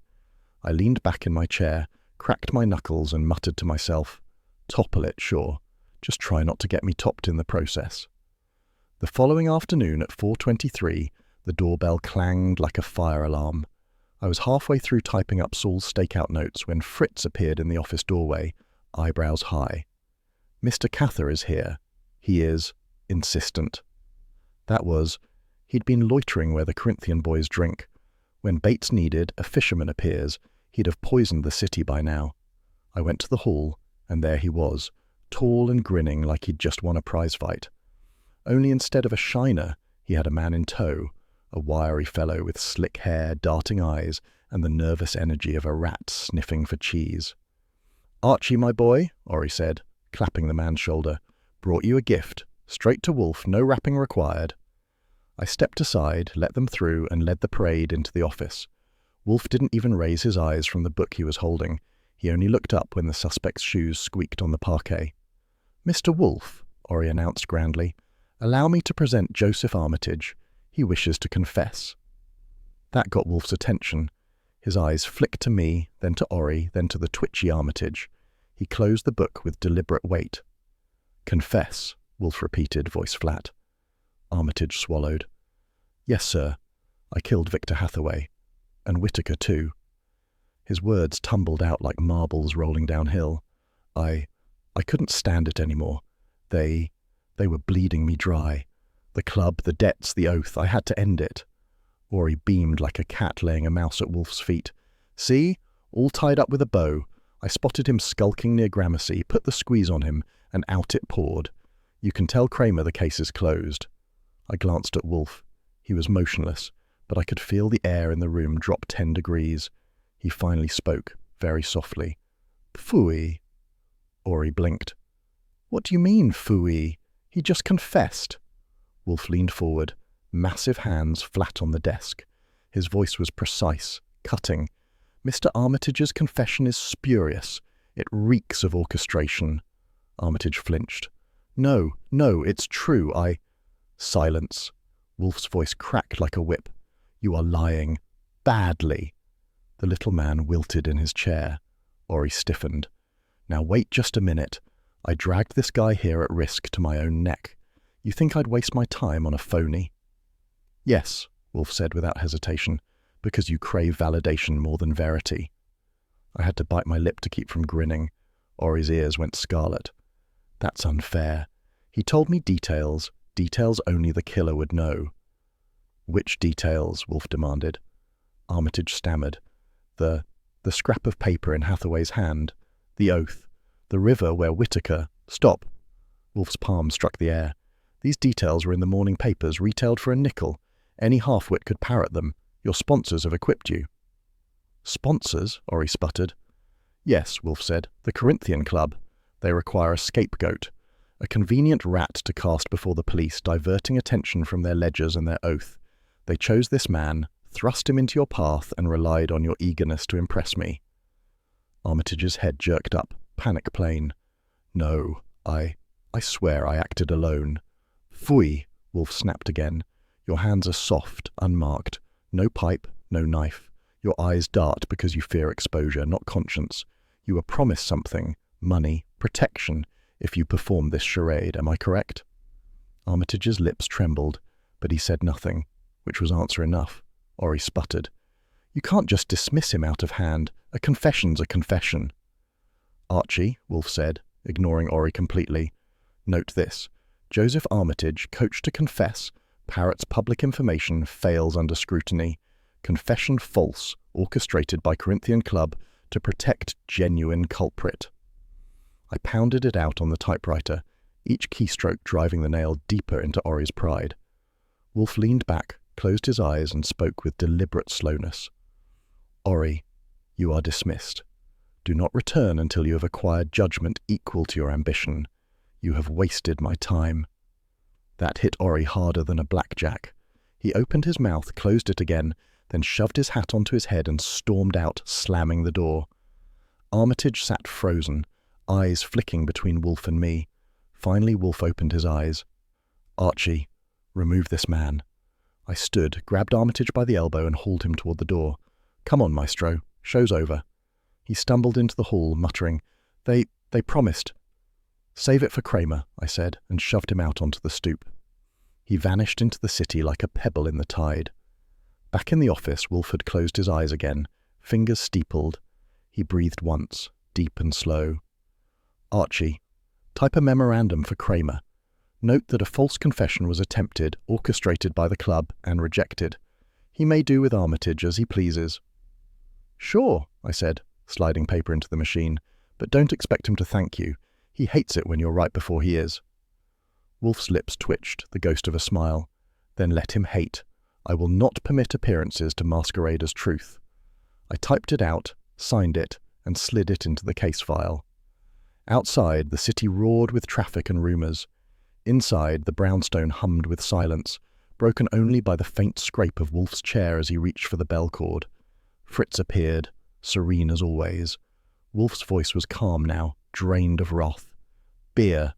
I leaned back in my chair, cracked my knuckles, and muttered to myself, "Topple it, sure. Just try not to get me topped in the process." The following afternoon at 4:23, the doorbell clanged like a fire alarm. I was halfway through typing up Saul's stakeout notes when Fritz appeared in the office doorway, eyebrows high. Mr. Cather is here. He is insistent. That was, he'd been loitering where the Corinthian boys drink. When bait's needed, a fisherman appears. He'd have poisoned the city by now. I went to the hall, and there he was, tall and grinning like he'd just won a prize fight. Only instead of a shiner, he had a man in tow, a wiry fellow with slick hair, darting eyes, and the nervous energy of a rat sniffing for cheese. "Archie, my boy," Ori said, clapping the man's shoulder, "brought you a gift. Straight to Wolfe, no wrapping required." I stepped aside, let them through, and led the parade into the office. Wolfe didn't even raise his eyes from the book he was holding. He only looked up when the suspect's shoes squeaked on the parquet. "Mr. Wolfe," Ori announced grandly, "allow me to present Joseph Armitage. He wishes to confess." That got Wolfe's attention. His eyes flicked to me, then to Ori, then to the twitchy Armitage. He closed the book with deliberate weight. "Confess," Wolfe repeated, voice flat. Armitage swallowed. "Yes, sir. I killed Victor Hathaway. And Whittaker, too." His words tumbled out like marbles rolling downhill. I couldn't stand it anymore. They were bleeding me dry. The club, the debts, the oath. I had to end it. Ori beamed like a cat laying a mouse at Wolfe's feet. "See? All tied up with a bow. I spotted him skulking near Gramercy, put the squeeze on him, and out it poured. You can tell Kramer the case is closed." I glanced at Wolfe. He was motionless, but I could feel the air in the room drop 10 degrees. He finally spoke, very softly. "Phooey." Ori blinked. "What do you mean, phooey? He just confessed." Wolfe leaned forward, massive hands flat on the desk. His voice was precise, cutting. "Mr. Armitage's confession is spurious. It reeks of orchestration." Armitage flinched. No, it's true. Silence. Wolfe's voice cracked like a whip. "You are lying. Badly." The little man wilted in his chair. Ori stiffened. "Now wait just a minute. I dragged this guy here at risk to my own neck. You think I'd waste my time on a phony?" "Yes," Wolfe said without hesitation, "because you crave validation more than verity." I had to bite my lip to keep from grinning. Ori's ears went scarlet. "That's unfair. He told me details only the killer would know." "Which details?" Wolfe demanded. Armitage stammered. The scrap of paper in Hathaway's hand, the oath, the river where Whittaker— "Stop." Wolfe's palm struck the air. "These details were in the morning papers, retailed for a nickel. Any half-wit could parrot them. Your sponsors have equipped you." "Sponsors?" Ori sputtered. "Yes," Wolfe said. "The Corinthian club. They require a scapegoat. A convenient rat to cast before the police, diverting attention from their ledgers and their oath. They chose this man, thrust him into your path, and relied on your eagerness to impress me." Armitage's head jerked up, panic plain. "No, I swear I acted alone." "Phooey," Wolfe snapped again. "Your hands are soft, unmarked. No pipe, no knife. Your eyes dart because you fear exposure, not conscience. You were promised something, money, protection, if you perform this charade. Am I correct?" Armitage's lips trembled, but he said nothing, which was answer enough. Ori sputtered. "You can't just dismiss him out of hand. A confession's a confession." "Archie," Wolfe said, ignoring Ori completely. "Note this. Joseph Armitage, coached to confess, parrots public information, fails under scrutiny. Confession false, orchestrated by Corinthian club to protect genuine culprit." I pounded it out on the typewriter, each keystroke driving the nail deeper into Ori's pride. Wolfe leaned back, closed his eyes, and spoke with deliberate slowness. "Ori, you are dismissed. Do not return until you have acquired judgment equal to your ambition. You have wasted my time." That hit Ori harder than a blackjack. He opened his mouth, closed it again, then shoved his hat onto his head and stormed out, slamming the door. Armitage sat frozen, eyes flicking between Wolfe and me. Finally Wolfe opened his eyes. "Archie, remove this man." I stood, grabbed Armitage by the elbow and hauled him toward the door. "Come on, maestro. Show's over." He stumbled into the hall, muttering, They promised." "Save it for Kramer," I said, and shoved him out onto the stoop. He vanished into the city like a pebble in the tide. Back in the office, Wolfe had closed his eyes again, fingers steepled. He breathed once, deep and slow. "Archie, Type a memorandum for Kramer. Note that a false confession was attempted, orchestrated by the club, and rejected. He may do with Armitage as he pleases." "Sure," I said, sliding paper into the machine, "but don't expect him to thank you. He hates it when you're right before he is." Wolfe's lips twitched, the ghost of a smile. "Then let him hate. I will not permit appearances to masquerade as truth." I typed it out, signed it, and slid it into the case file. Outside, the city roared with traffic and rumours. Inside, the brownstone hummed with silence, broken only by the faint scrape of Wolfe's chair as he reached for the bell cord. Fritz appeared, serene as always. Wolfe's voice was calm now, drained of wrath. "Beer."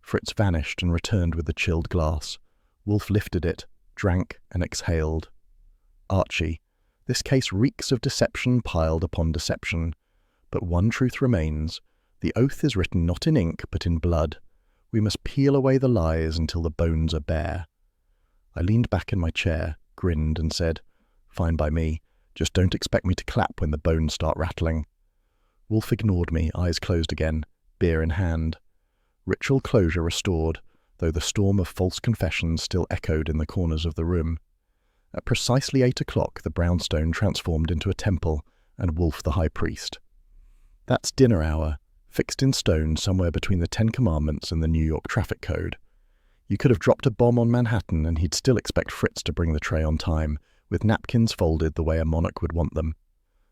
Fritz vanished and returned with the chilled glass. Wolfe lifted it, drank, and exhaled. "Archie, this case reeks of deception piled upon deception. But one truth remains. The oath is written not in ink, but in blood. We must peel away the lies until the bones are bare." I leaned back in my chair, grinned, and said, "Fine by me. Just don't expect me to clap when the bones start rattling." Wolfe ignored me, eyes closed again, beer in hand. Ritual closure restored, though the storm of false confessions still echoed in the corners of the room. At precisely 8 o'clock, the brownstone transformed into a temple, and Wolfe the high priest. That's dinner hour, fixed in stone somewhere between the 10 Commandments and the New York Traffic Code. You could have dropped a bomb on Manhattan and he'd still expect Fritz to bring the tray on time, with napkins folded the way a monarch would want them.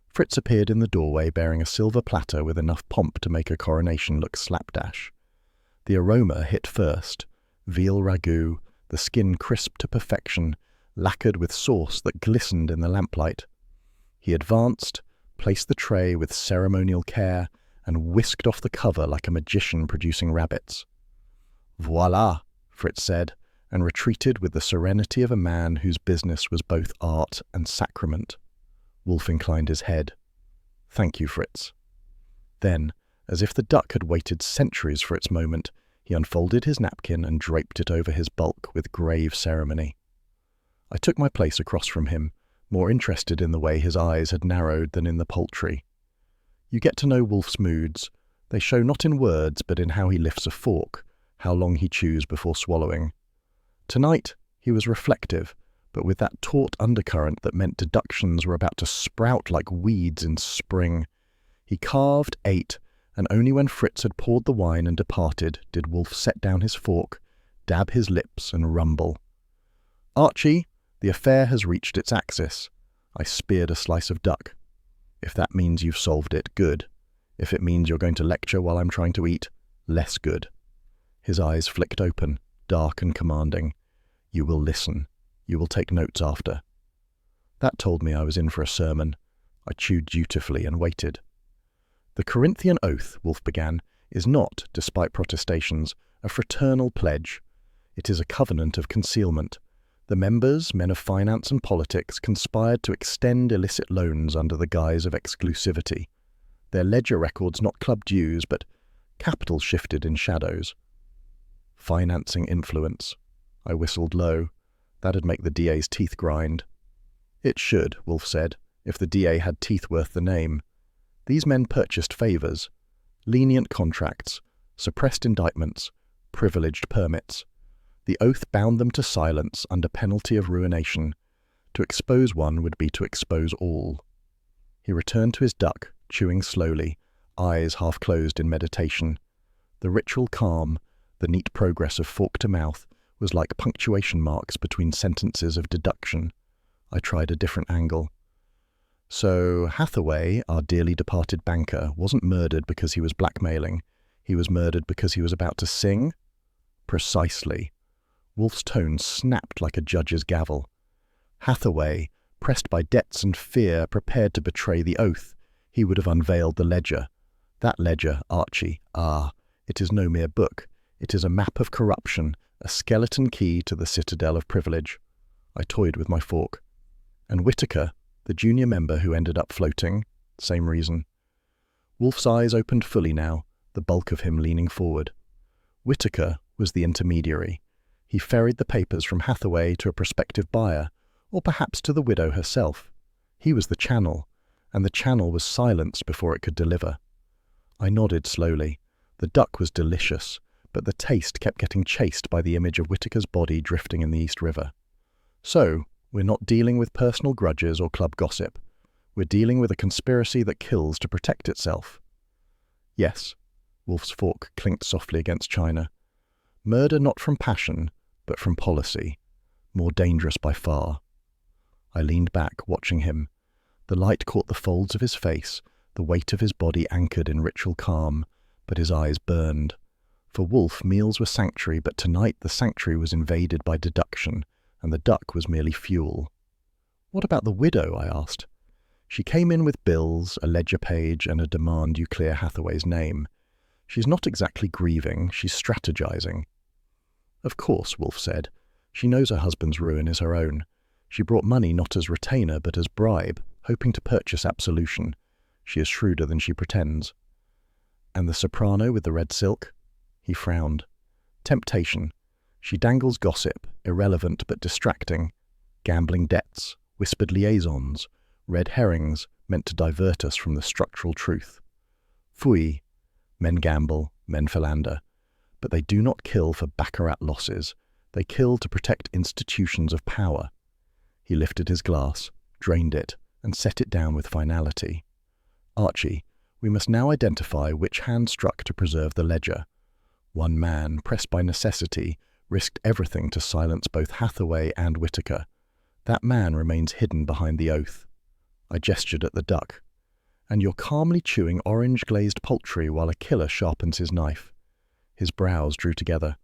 Fritz appeared in the doorway bearing a silver platter with enough pomp to make a coronation look slapdash. The aroma hit first: veal ragout, the skin crisp to perfection, lacquered with sauce that glistened in the lamplight. He advanced, placed the tray with ceremonial care, and whisked off the cover like a magician producing rabbits. "Voila," Fritz said, and retreated with the serenity of a man whose business was both art and sacrament. Wolfe inclined his head. "Thank you, Fritz." Then, as if the duck had waited centuries for its moment, he unfolded his napkin and draped it over his bulk with grave ceremony. I took my place across from him, more interested in the way his eyes had narrowed than in the poultry. You get to know Wolfe's moods. They show not in words, but in how he lifts a fork, how long he chews before swallowing. Tonight, he was reflective, but with that taut undercurrent that meant deductions were about to sprout like weeds in spring. He carved, ate, and only when Fritz had poured the wine and departed did Wolfe set down his fork, dab his lips, and rumble. "Archie, the affair has reached its axis." I speared a slice of duck. "If that means you've solved it, good. If it means you're going to lecture while I'm trying to eat, less good." His eyes flicked open, dark and commanding. "You will listen. You will take notes after." That told me I was in for a sermon. I chewed dutifully and waited. "The Corinthian oath," Wolfe began, "is not, despite protestations, a fraternal pledge. It is a covenant of concealment. The members, men of finance and politics, conspired to extend illicit loans under the guise of exclusivity. Their ledger records not club dues, but capital shifted in shadows. Financing influence." I whistled low. That'd make the DA's teeth grind. "It should," Wolfe said, "if the DA had teeth worth the name. These men purchased favours, lenient contracts, suppressed indictments, privileged permits. The oath bound them to silence under penalty of ruination. To expose one would be to expose all." He returned to his duck, chewing slowly, eyes half closed in meditation. The ritual calm, the neat progress of fork to mouth, was like punctuation marks between sentences of deduction. I tried a different angle. "So Hathaway, our dearly departed banker, wasn't murdered because he was blackmailing. He was murdered because he was about to sing?" "Precisely." Wolfe's tone snapped like a judge's gavel. "Hathaway, pressed by debts and fear, prepared to betray the oath. He would have unveiled the ledger. That ledger, Archie, it is no mere book. It is a map of corruption, a skeleton key to the citadel of privilege." I toyed with my fork. "And Whittaker, the junior member who ended up floating, same reason." Wolfe's eyes opened fully now, the bulk of him leaning forward. Whittaker was the intermediary. He ferried the papers from Hathaway to a prospective buyer, or perhaps to the widow herself. He was the channel, and the channel was silenced before it could deliver. I nodded slowly. The duck was delicious, but the taste kept getting chased by the image of Whittaker's body drifting in the East River. So, we're not dealing with personal grudges or club gossip. We're dealing with a conspiracy that kills to protect itself. Yes, Wolfe's fork clinked softly against china. Murder not from passion, but from policy. More dangerous by far. I leaned back, watching him. The light caught the folds of his face, the weight of his body anchored in ritual calm, but his eyes burned. For Wolfe, meals were sanctuary, but tonight the sanctuary was invaded by deduction, and the duck was merely fuel. "What about the widow?" I asked. "She came in with bills, a ledger page, and a demand you clear Hathaway's name. She's not exactly grieving, she's strategizing." "Of course," Wolfe said. "She knows her husband's ruin is her own. She brought money not as retainer, but as bribe, hoping to purchase absolution. She is shrewder than she pretends." "And the soprano with the red silk?" He frowned. "Temptation. She dangles gossip, irrelevant but distracting. Gambling debts, whispered liaisons, red herrings meant to divert us from the structural truth. Fui. Men gamble, men philander. But they do not kill for baccarat losses. They kill to protect institutions of power." He lifted his glass, drained it, and set it down with finality. "Archie, we must now identify which hand struck to preserve the ledger. One man, pressed by necessity, risked everything to silence both Hathaway and Whittaker. That man remains hidden behind the oath." I gestured at the duck. "And you're calmly chewing orange-glazed poultry while a killer sharpens his knife." His brows drew together.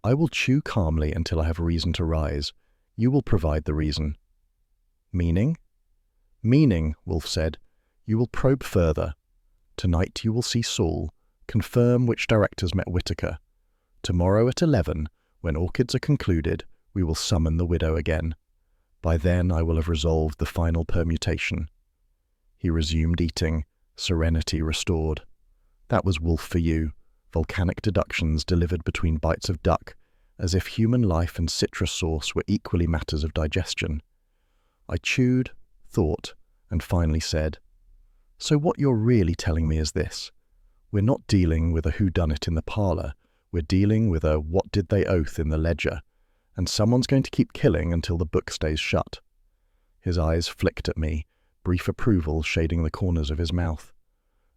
"I will chew calmly until I have reason to rise. You will provide the reason." "Meaning?" "Meaning," Wolfe said. "You will probe further. Tonight you will see Saul, confirm which directors met Whittaker. Tomorrow at 11, when orchids are concluded, we will summon the widow again. By then I will have resolved the final permutation." He resumed eating, serenity restored. That was Wolfe for you, volcanic deductions delivered between bites of duck, as if human life and citrus sauce were equally matters of digestion. I chewed, thought, and finally said, "So what you're really telling me is this. We're not dealing with a whodunit in the parlour. We're dealing with a what did they oath in the ledger, and someone's going to keep killing until the book stays shut." His eyes flicked at me, brief approval shading the corners of his mouth.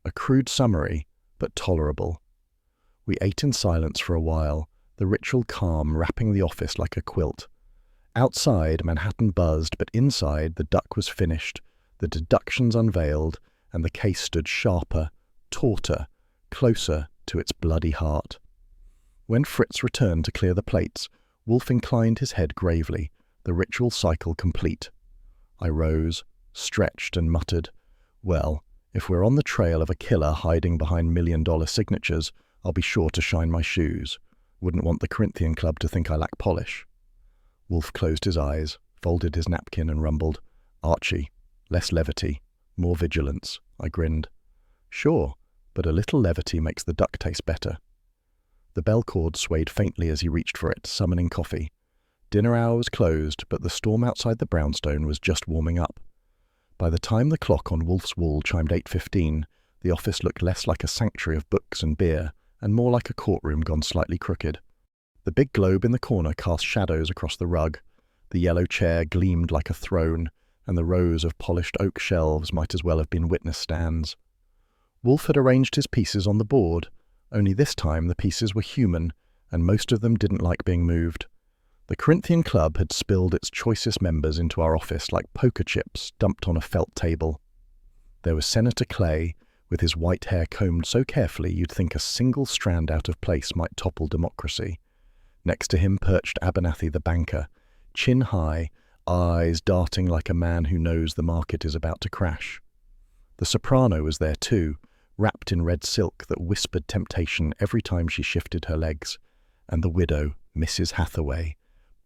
A crude summary, but tolerable. We ate in silence for a while, the ritual calm wrapping the office like a quilt. Outside, Manhattan buzzed, but inside, the duck was finished, the deductions unveiled, and the case stood sharper, tauter, closer to its bloody heart. When Fritz returned to clear the plates, Wolfe inclined his head gravely, the ritual cycle complete. I rose, stretched, and muttered, "Well, if we're on the trail of a killer hiding behind $1 million signatures, I'll be sure to shine my shoes. Wouldn't want the Corinthian club to think I lack polish." Wolfe closed his eyes, folded his napkin, and rumbled, "Archie, less levity, more vigilance." I grinned. "Sure, but a little levity makes the duck taste better." The bell cord swayed faintly as he reached for it, summoning coffee. Dinner hour was closed, but the storm outside the brownstone was just warming up. By the time the clock on Wolfe's wall chimed 8:15, the office looked less like a sanctuary of books and beer, and more like a courtroom gone slightly crooked. The big globe in the corner cast shadows across the rug. The yellow chair gleamed like a throne, and the rows of polished oak shelves might as well have been witness stands. Wolfe had arranged his pieces on the board, only this time the pieces were human, and most of them didn't like being moved. The Corinthian club had spilled its choicest members into our office like poker chips dumped on a felt table. There was Senator Clay, with his white hair combed so carefully you'd think a single strand out of place might topple democracy. Next to him perched Abernathy the banker, chin high, eyes darting like a man who knows the market is about to crash. The soprano was there too, wrapped in red silk that whispered temptation every time she shifted her legs, and the widow, Mrs. Hathaway,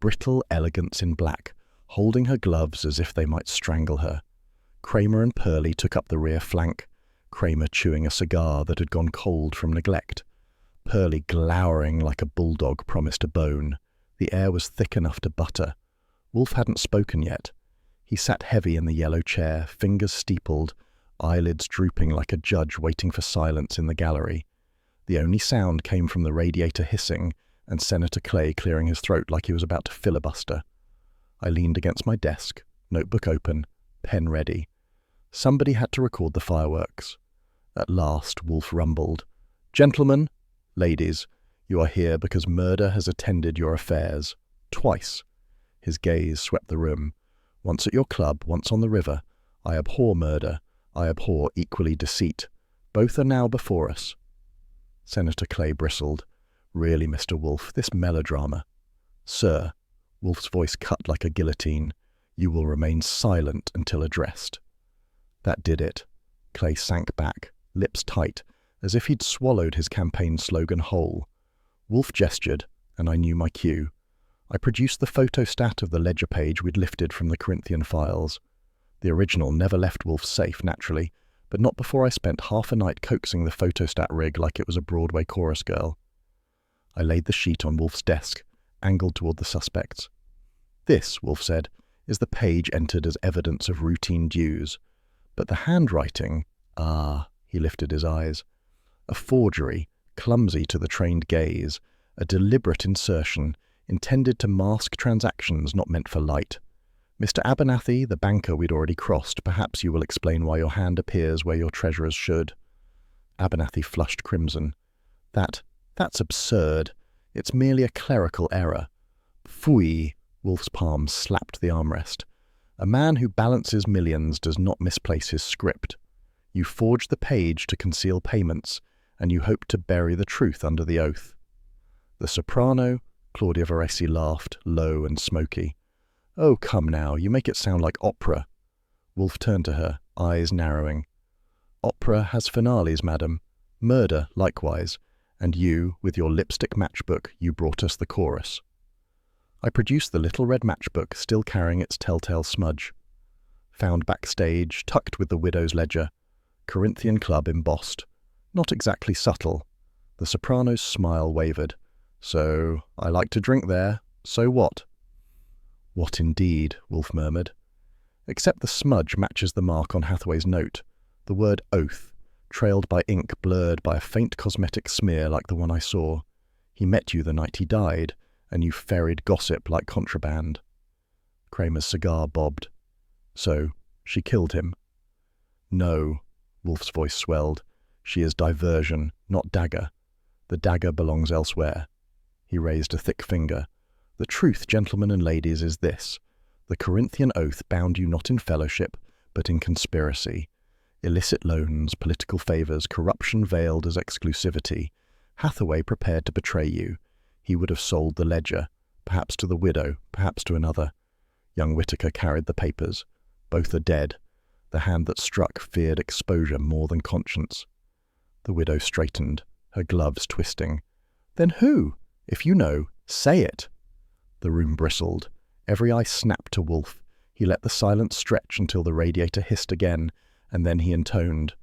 brittle elegance in black, holding her gloves as if they might strangle her. Kramer and Pearlie took up the rear flank, Kramer chewing a cigar that had gone cold from neglect, Pearlie glowering like a bulldog promised a bone. The air was thick enough to butter. Wolfe hadn't spoken yet. He sat heavy in the yellow chair, fingers steepled, eyelids drooping like a judge waiting for silence in the gallery. The only sound came from the radiator hissing and Senator Clay clearing his throat like he was about to filibuster. I leaned against my desk, notebook open, pen ready. Somebody had to record the fireworks. At last, Wolfe rumbled. "Gentlemen, ladies, you are here because murder has attended your affairs. Twice." His gaze swept the room. "Once at your club, once on the river. I abhor murder. I abhor equally deceit. Both are now before us." Senator Clay bristled. "Really, Mr. Wolfe, this melodrama." "Sir," Wolfe's voice cut like a guillotine, "you will remain silent until addressed." That did it. Clay sank back, lips tight, as if he'd swallowed his campaign slogan whole. Wolfe gestured, and I knew my cue. I produced the photostat of the ledger page we'd lifted from the Corinthian files. The original never left Wolfe's safe, naturally, but not before I spent half a night coaxing the photostat rig like it was a Broadway chorus girl. I laid the sheet on Wolfe's desk, angled toward the suspects. "This," Wolfe said, "is the page entered as evidence of routine dues. But the handwriting, he lifted his eyes. A forgery, clumsy to the trained gaze, a deliberate insertion, intended to mask transactions not meant for light. Mr. Abernathy, the banker we'd already crossed, perhaps you will explain why your hand appears where your treasurer's should." Abernathy flushed crimson. That's absurd. It's merely a clerical error." "Phooey," Wolfe's palm slapped the armrest. "A man who balances millions does not misplace his script. You forged the page to conceal payments, and you hope to bury the truth under the oath." The soprano, Claudia Varesi, laughed, low and smoky. "Oh, come now, you make it sound like opera." Wolfe turned to her, eyes narrowing. "Opera has finales, madam. Murder, likewise. And you, with your lipstick matchbook, you brought us the chorus." I produced the little red matchbook, still carrying its telltale smudge. "Found backstage, tucked with the widow's ledger. Corinthian club embossed. Not exactly subtle." The soprano's smile wavered. "So, I like to drink there. So what?" "What indeed?" Wolfe murmured. "Except the smudge matches the mark on Hathaway's note. The word oath, trailed by ink blurred by a faint cosmetic smear like the one I saw. He met you the night he died, and you ferried gossip like contraband." Kramer's cigar bobbed. "So, she killed him?" "No," Wolfe's voice swelled. "She is diversion, not dagger. The dagger belongs elsewhere." He raised a thick finger. "The truth, gentlemen and ladies, is this. The Corinthian oath bound you not in fellowship, but in conspiracy. Illicit loans, political favors, corruption veiled as exclusivity. Hathaway prepared to betray you. He would have sold the ledger, perhaps to the widow, perhaps to another. Young Whitaker carried the papers. Both are dead. The hand that struck feared exposure more than conscience." The widow straightened, her gloves twisting. "Then who? If you know, say it." The room bristled. Every eye snapped to Wolfe. He let the silence stretch until the radiator hissed again, and then he intoned.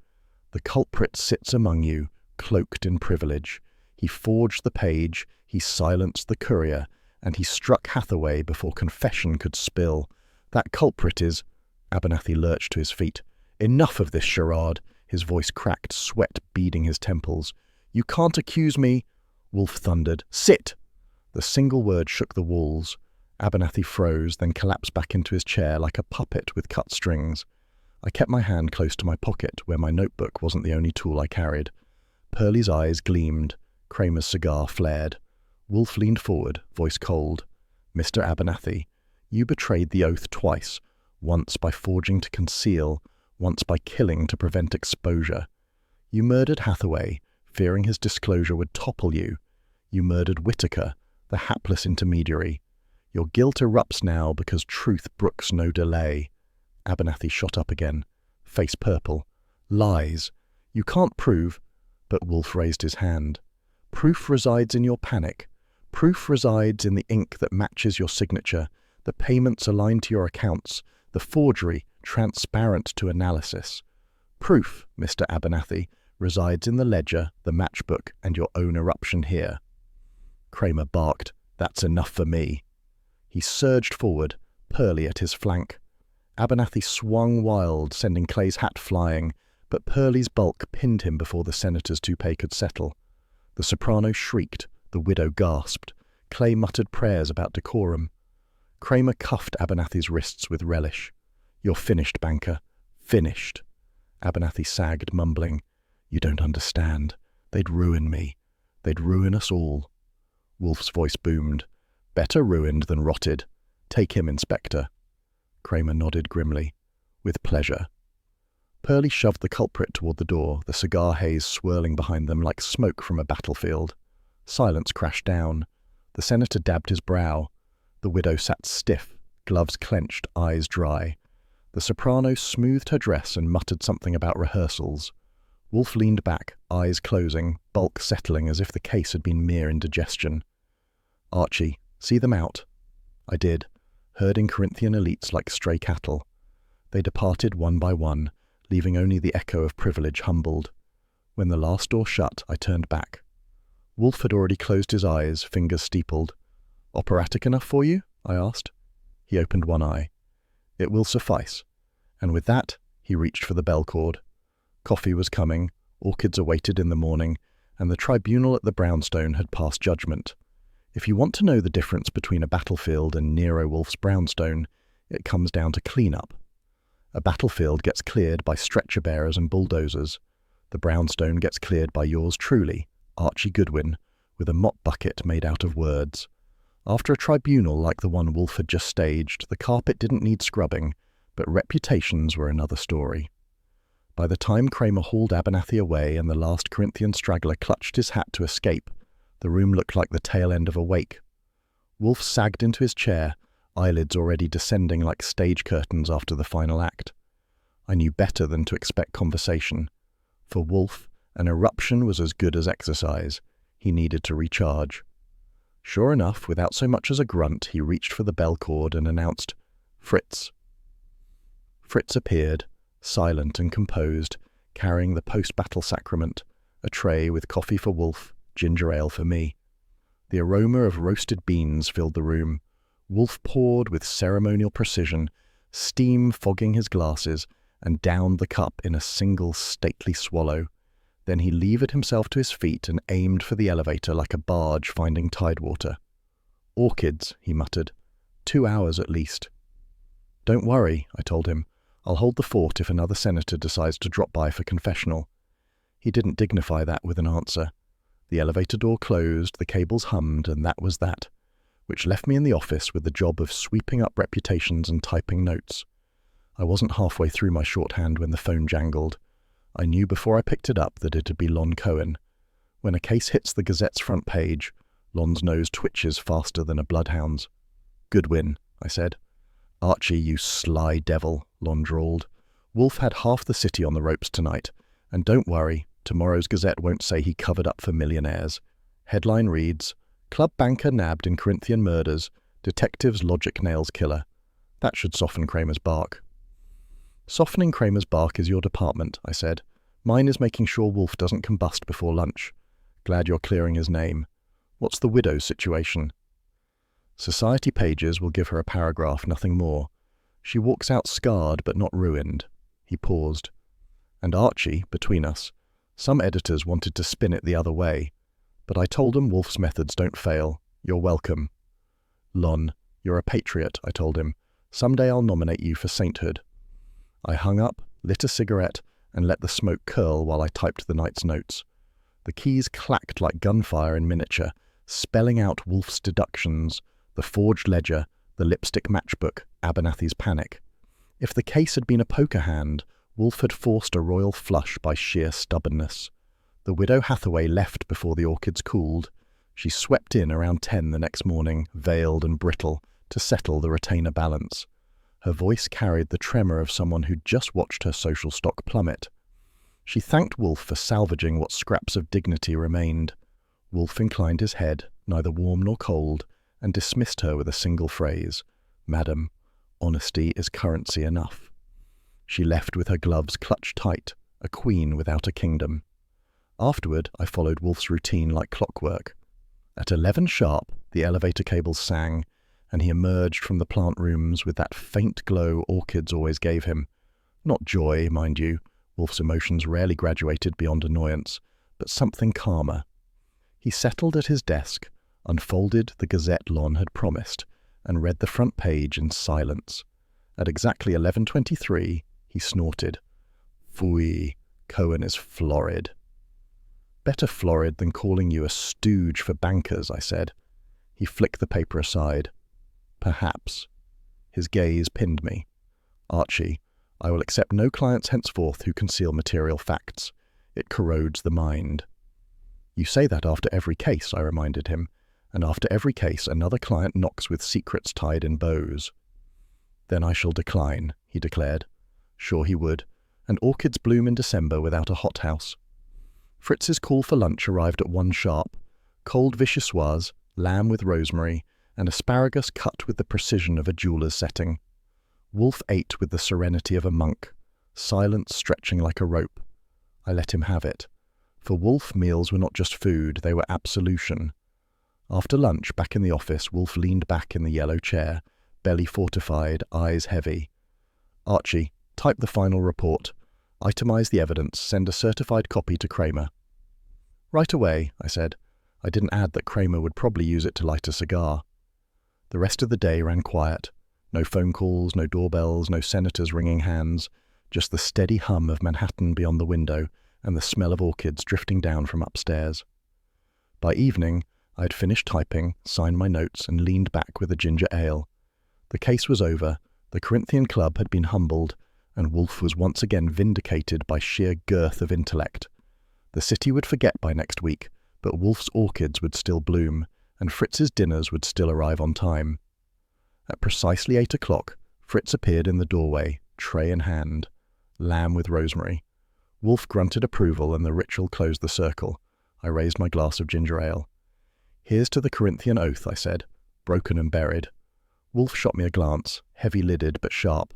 "The culprit sits among you, cloaked in privilege. He forged the page, he silenced the courier, and he struck Hathaway before confession could spill. That culprit is—" Abernathy lurched to his feet. "Enough of this charade." His voice cracked, sweat beading his temples. "You can't accuse me—" Wolfe thundered. "Sit!" The single word shook the walls. Abernathy froze, then collapsed back into his chair like a puppet with cut strings. I kept my hand close to my pocket, where my notebook wasn't the only tool I carried. Pearlie's eyes gleamed. Kramer's cigar flared. Wolfe leaned forward, voice cold. "Mr. Abernathy, you betrayed the oath twice, once by forging to conceal, once by killing to prevent exposure. You murdered Hathaway, fearing his disclosure would topple you. You murdered Whitaker, the hapless intermediary. Your guilt erupts now because truth brooks no delay." Abernathy shot up again, face purple. "Lies. You can't prove—" But Wolfe raised his hand. "Proof resides in your panic. Proof resides in the ink that matches your signature, the payments aligned to your accounts, the forgery transparent to analysis. Proof, Mr. Abernathy, resides in the ledger, the matchbook, and your own eruption here." Kramer barked. "That's enough for me." He surged forward, Pearlie at his flank. Abernathy swung wild, sending Clay's hat flying, but Pearlie's bulk pinned him before the senator's toupee could settle. The soprano shrieked, the widow gasped. Clay muttered prayers about decorum. Kramer cuffed Abernathy's wrists with relish. "You're finished, banker. Finished." Abernathy sagged, mumbling, "You don't understand. They'd ruin me. They'd ruin us all." Wolfe's voice boomed. "Better ruined than rotted. Take him, Inspector." Kramer nodded grimly. "With pleasure." Pearlie shoved the culprit toward the door, the cigar haze swirling behind them like smoke from a battlefield. Silence crashed down. The senator dabbed his brow. The widow sat stiff, gloves clenched, eyes dry. The soprano smoothed her dress and muttered something about rehearsals. Wolfe leaned back, eyes closing, bulk settling as if the case had been mere indigestion. "Archie, see them out." I did, herding Corinthian elites like stray cattle. They departed one by one, leaving only the echo of privilege humbled. When the last door shut, I turned back. Wolfe had already closed his eyes, fingers steepled. "Operatic enough for you?" I asked. He opened one eye. "It will suffice." And with that, he reached for the bell cord. Coffee was coming, orchids awaited in the morning, and the tribunal at the brownstone had passed judgment. If you want to know the difference between a battlefield and Nero Wolfe's brownstone, it comes down to clean-up. A battlefield gets cleared by stretcher-bearers and bulldozers. The brownstone gets cleared by yours truly, Archie Goodwin, with a mop bucket made out of words. After a tribunal like the one Wolfe had just staged, the carpet didn't need scrubbing, but reputations were another story. By the time Kramer hauled Abernathy away and the last Corinthian straggler clutched his hat to escape, the room looked like the tail end of a wake. Wolfe sagged into his chair, eyelids already descending like stage curtains after the final act. I knew better than to expect conversation. For Wolfe, an eruption was as good as exercise. He needed to recharge. Sure enough, without so much as a grunt, he reached for the bell cord and announced, "Fritz." Fritz appeared, silent and composed, carrying the post-battle sacrament, a tray with coffee for Wolfe, ginger ale for me. The aroma of roasted beans filled the room. Wolfe poured with ceremonial precision, steam fogging his glasses, and downed the cup in a single stately swallow. Then he levered himself to his feet and aimed for the elevator like a barge finding tidewater. "Orchids," he muttered. 2 hours at least." "Don't worry," I told him. "I'll hold the fort if another senator decides to drop by for confessional." He didn't dignify that with an answer. The elevator door closed, the cables hummed, and that was that, which left me in the office with the job of sweeping up reputations and typing notes. I wasn't halfway through my shorthand when the phone jangled. I knew before I picked it up that it'd be Lon Cohen. When a case hits the Gazette's front page, Lon's nose twitches faster than a bloodhound's. "Goodwin," I said. "Archie, you sly devil," Lon drawled. "Wolfe had half the city on the ropes tonight. And don't worry, tomorrow's Gazette won't say he covered up for millionaires. Headline reads, 'Club banker nabbed in Corinthian murders. Detectives logic nails killer.' That should soften Kramer's bark." "Softening Kramer's bark is your department," I said. "Mine is making sure Wolfe doesn't combust before lunch. Glad you're clearing his name. What's the widow's situation?" "Society pages will give her a paragraph, nothing more. She walks out scarred but not ruined." He paused. "And Archie, between us, some editors wanted to spin it the other way. But I told them Wolfe's methods don't fail. You're welcome." "Lon, you're a patriot," I told him. "Someday I'll nominate you for sainthood." I hung up, lit a cigarette, and let the smoke curl while I typed the night's notes. The keys clacked like gunfire in miniature, spelling out Wolfe's deductions, the forged ledger, the lipstick matchbook, Abernathy's panic. If the case had been a poker hand, Wolfe had forced a royal flush by sheer stubbornness. The widow Hathaway left before the orchids cooled. She swept in around 10 the next morning, veiled and brittle, to settle the retainer balance. Her voice carried the tremor of someone who'd just watched her social stock plummet. She thanked Wolfe for salvaging what scraps of dignity remained. Wolfe inclined his head, neither warm nor cold, and dismissed her with a single phrase, "Madam, honesty is currency enough." She left with her gloves clutched tight, a queen without a kingdom. Afterward, I followed Wolfe's routine like clockwork. At 11 sharp, the elevator cables sang, and he emerged from the plant rooms with that faint glow orchids always gave him. Not joy, mind you. Wolfe's emotions rarely graduated beyond annoyance, but something calmer. He settled at his desk, unfolded the Gazette Lon had promised, and read the front page in silence. At exactly 11:23, he snorted. Phooey, Cohen is florid. Better florid than calling you a stooge for bankers, I said. He flicked the paper aside. Perhaps. His gaze pinned me. Archie, I will accept no clients henceforth who conceal material facts. It corrodes the mind. You say that after every case, I reminded him, and after every case another client knocks with secrets tied in bows. Then I shall decline, he declared. Sure he would, and orchids bloom in December without a hothouse. Fritz's call for lunch arrived at 1 sharp. Cold vichyssoise, lamb with rosemary, and asparagus cut with the precision of a jeweller's setting. Wolfe ate with the serenity of a monk, silence stretching like a rope. I let him have it. For Wolfe, meals were not just food, they were absolution. After lunch, back in the office, Wolfe leaned back in the yellow chair, belly fortified, eyes heavy. Archie, type the final report. Itemize the evidence, send a certified copy to Kramer. Right away, I said. I didn't add that Kramer would probably use it to light a cigar. The rest of the day ran quiet. No phone calls, no doorbells, no senators wringing hands, just the steady hum of Manhattan beyond the window and the smell of orchids drifting down from upstairs. By evening, I had finished typing, signed my notes, and leaned back with a ginger ale. The case was over, the Corinthian club had been humbled, and Wolfe was once again vindicated by sheer girth of intellect. The city would forget by next week, but Wolfe's orchids would still bloom, and Fritz's dinners would still arrive on time. At precisely 8 o'clock, Fritz appeared in the doorway, tray in hand. Lamb with rosemary. Wolfe grunted approval, and the ritual closed the circle. I raised my glass of ginger ale. Here's to the Corinthian oath, I said, broken and buried. Wolfe shot me a glance, heavy-lidded but sharp.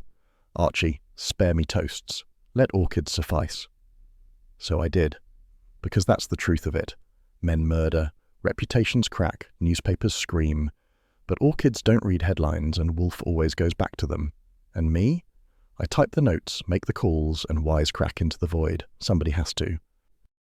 Archie, spare me toasts. Let orchids suffice. So I did. Because that's the truth of it. Men murder, reputations crack, newspapers scream. But orchids don't read headlines, and Wolfe always goes back to them. And me? I type the notes, make the calls, and wisecrack into the void. Somebody has to.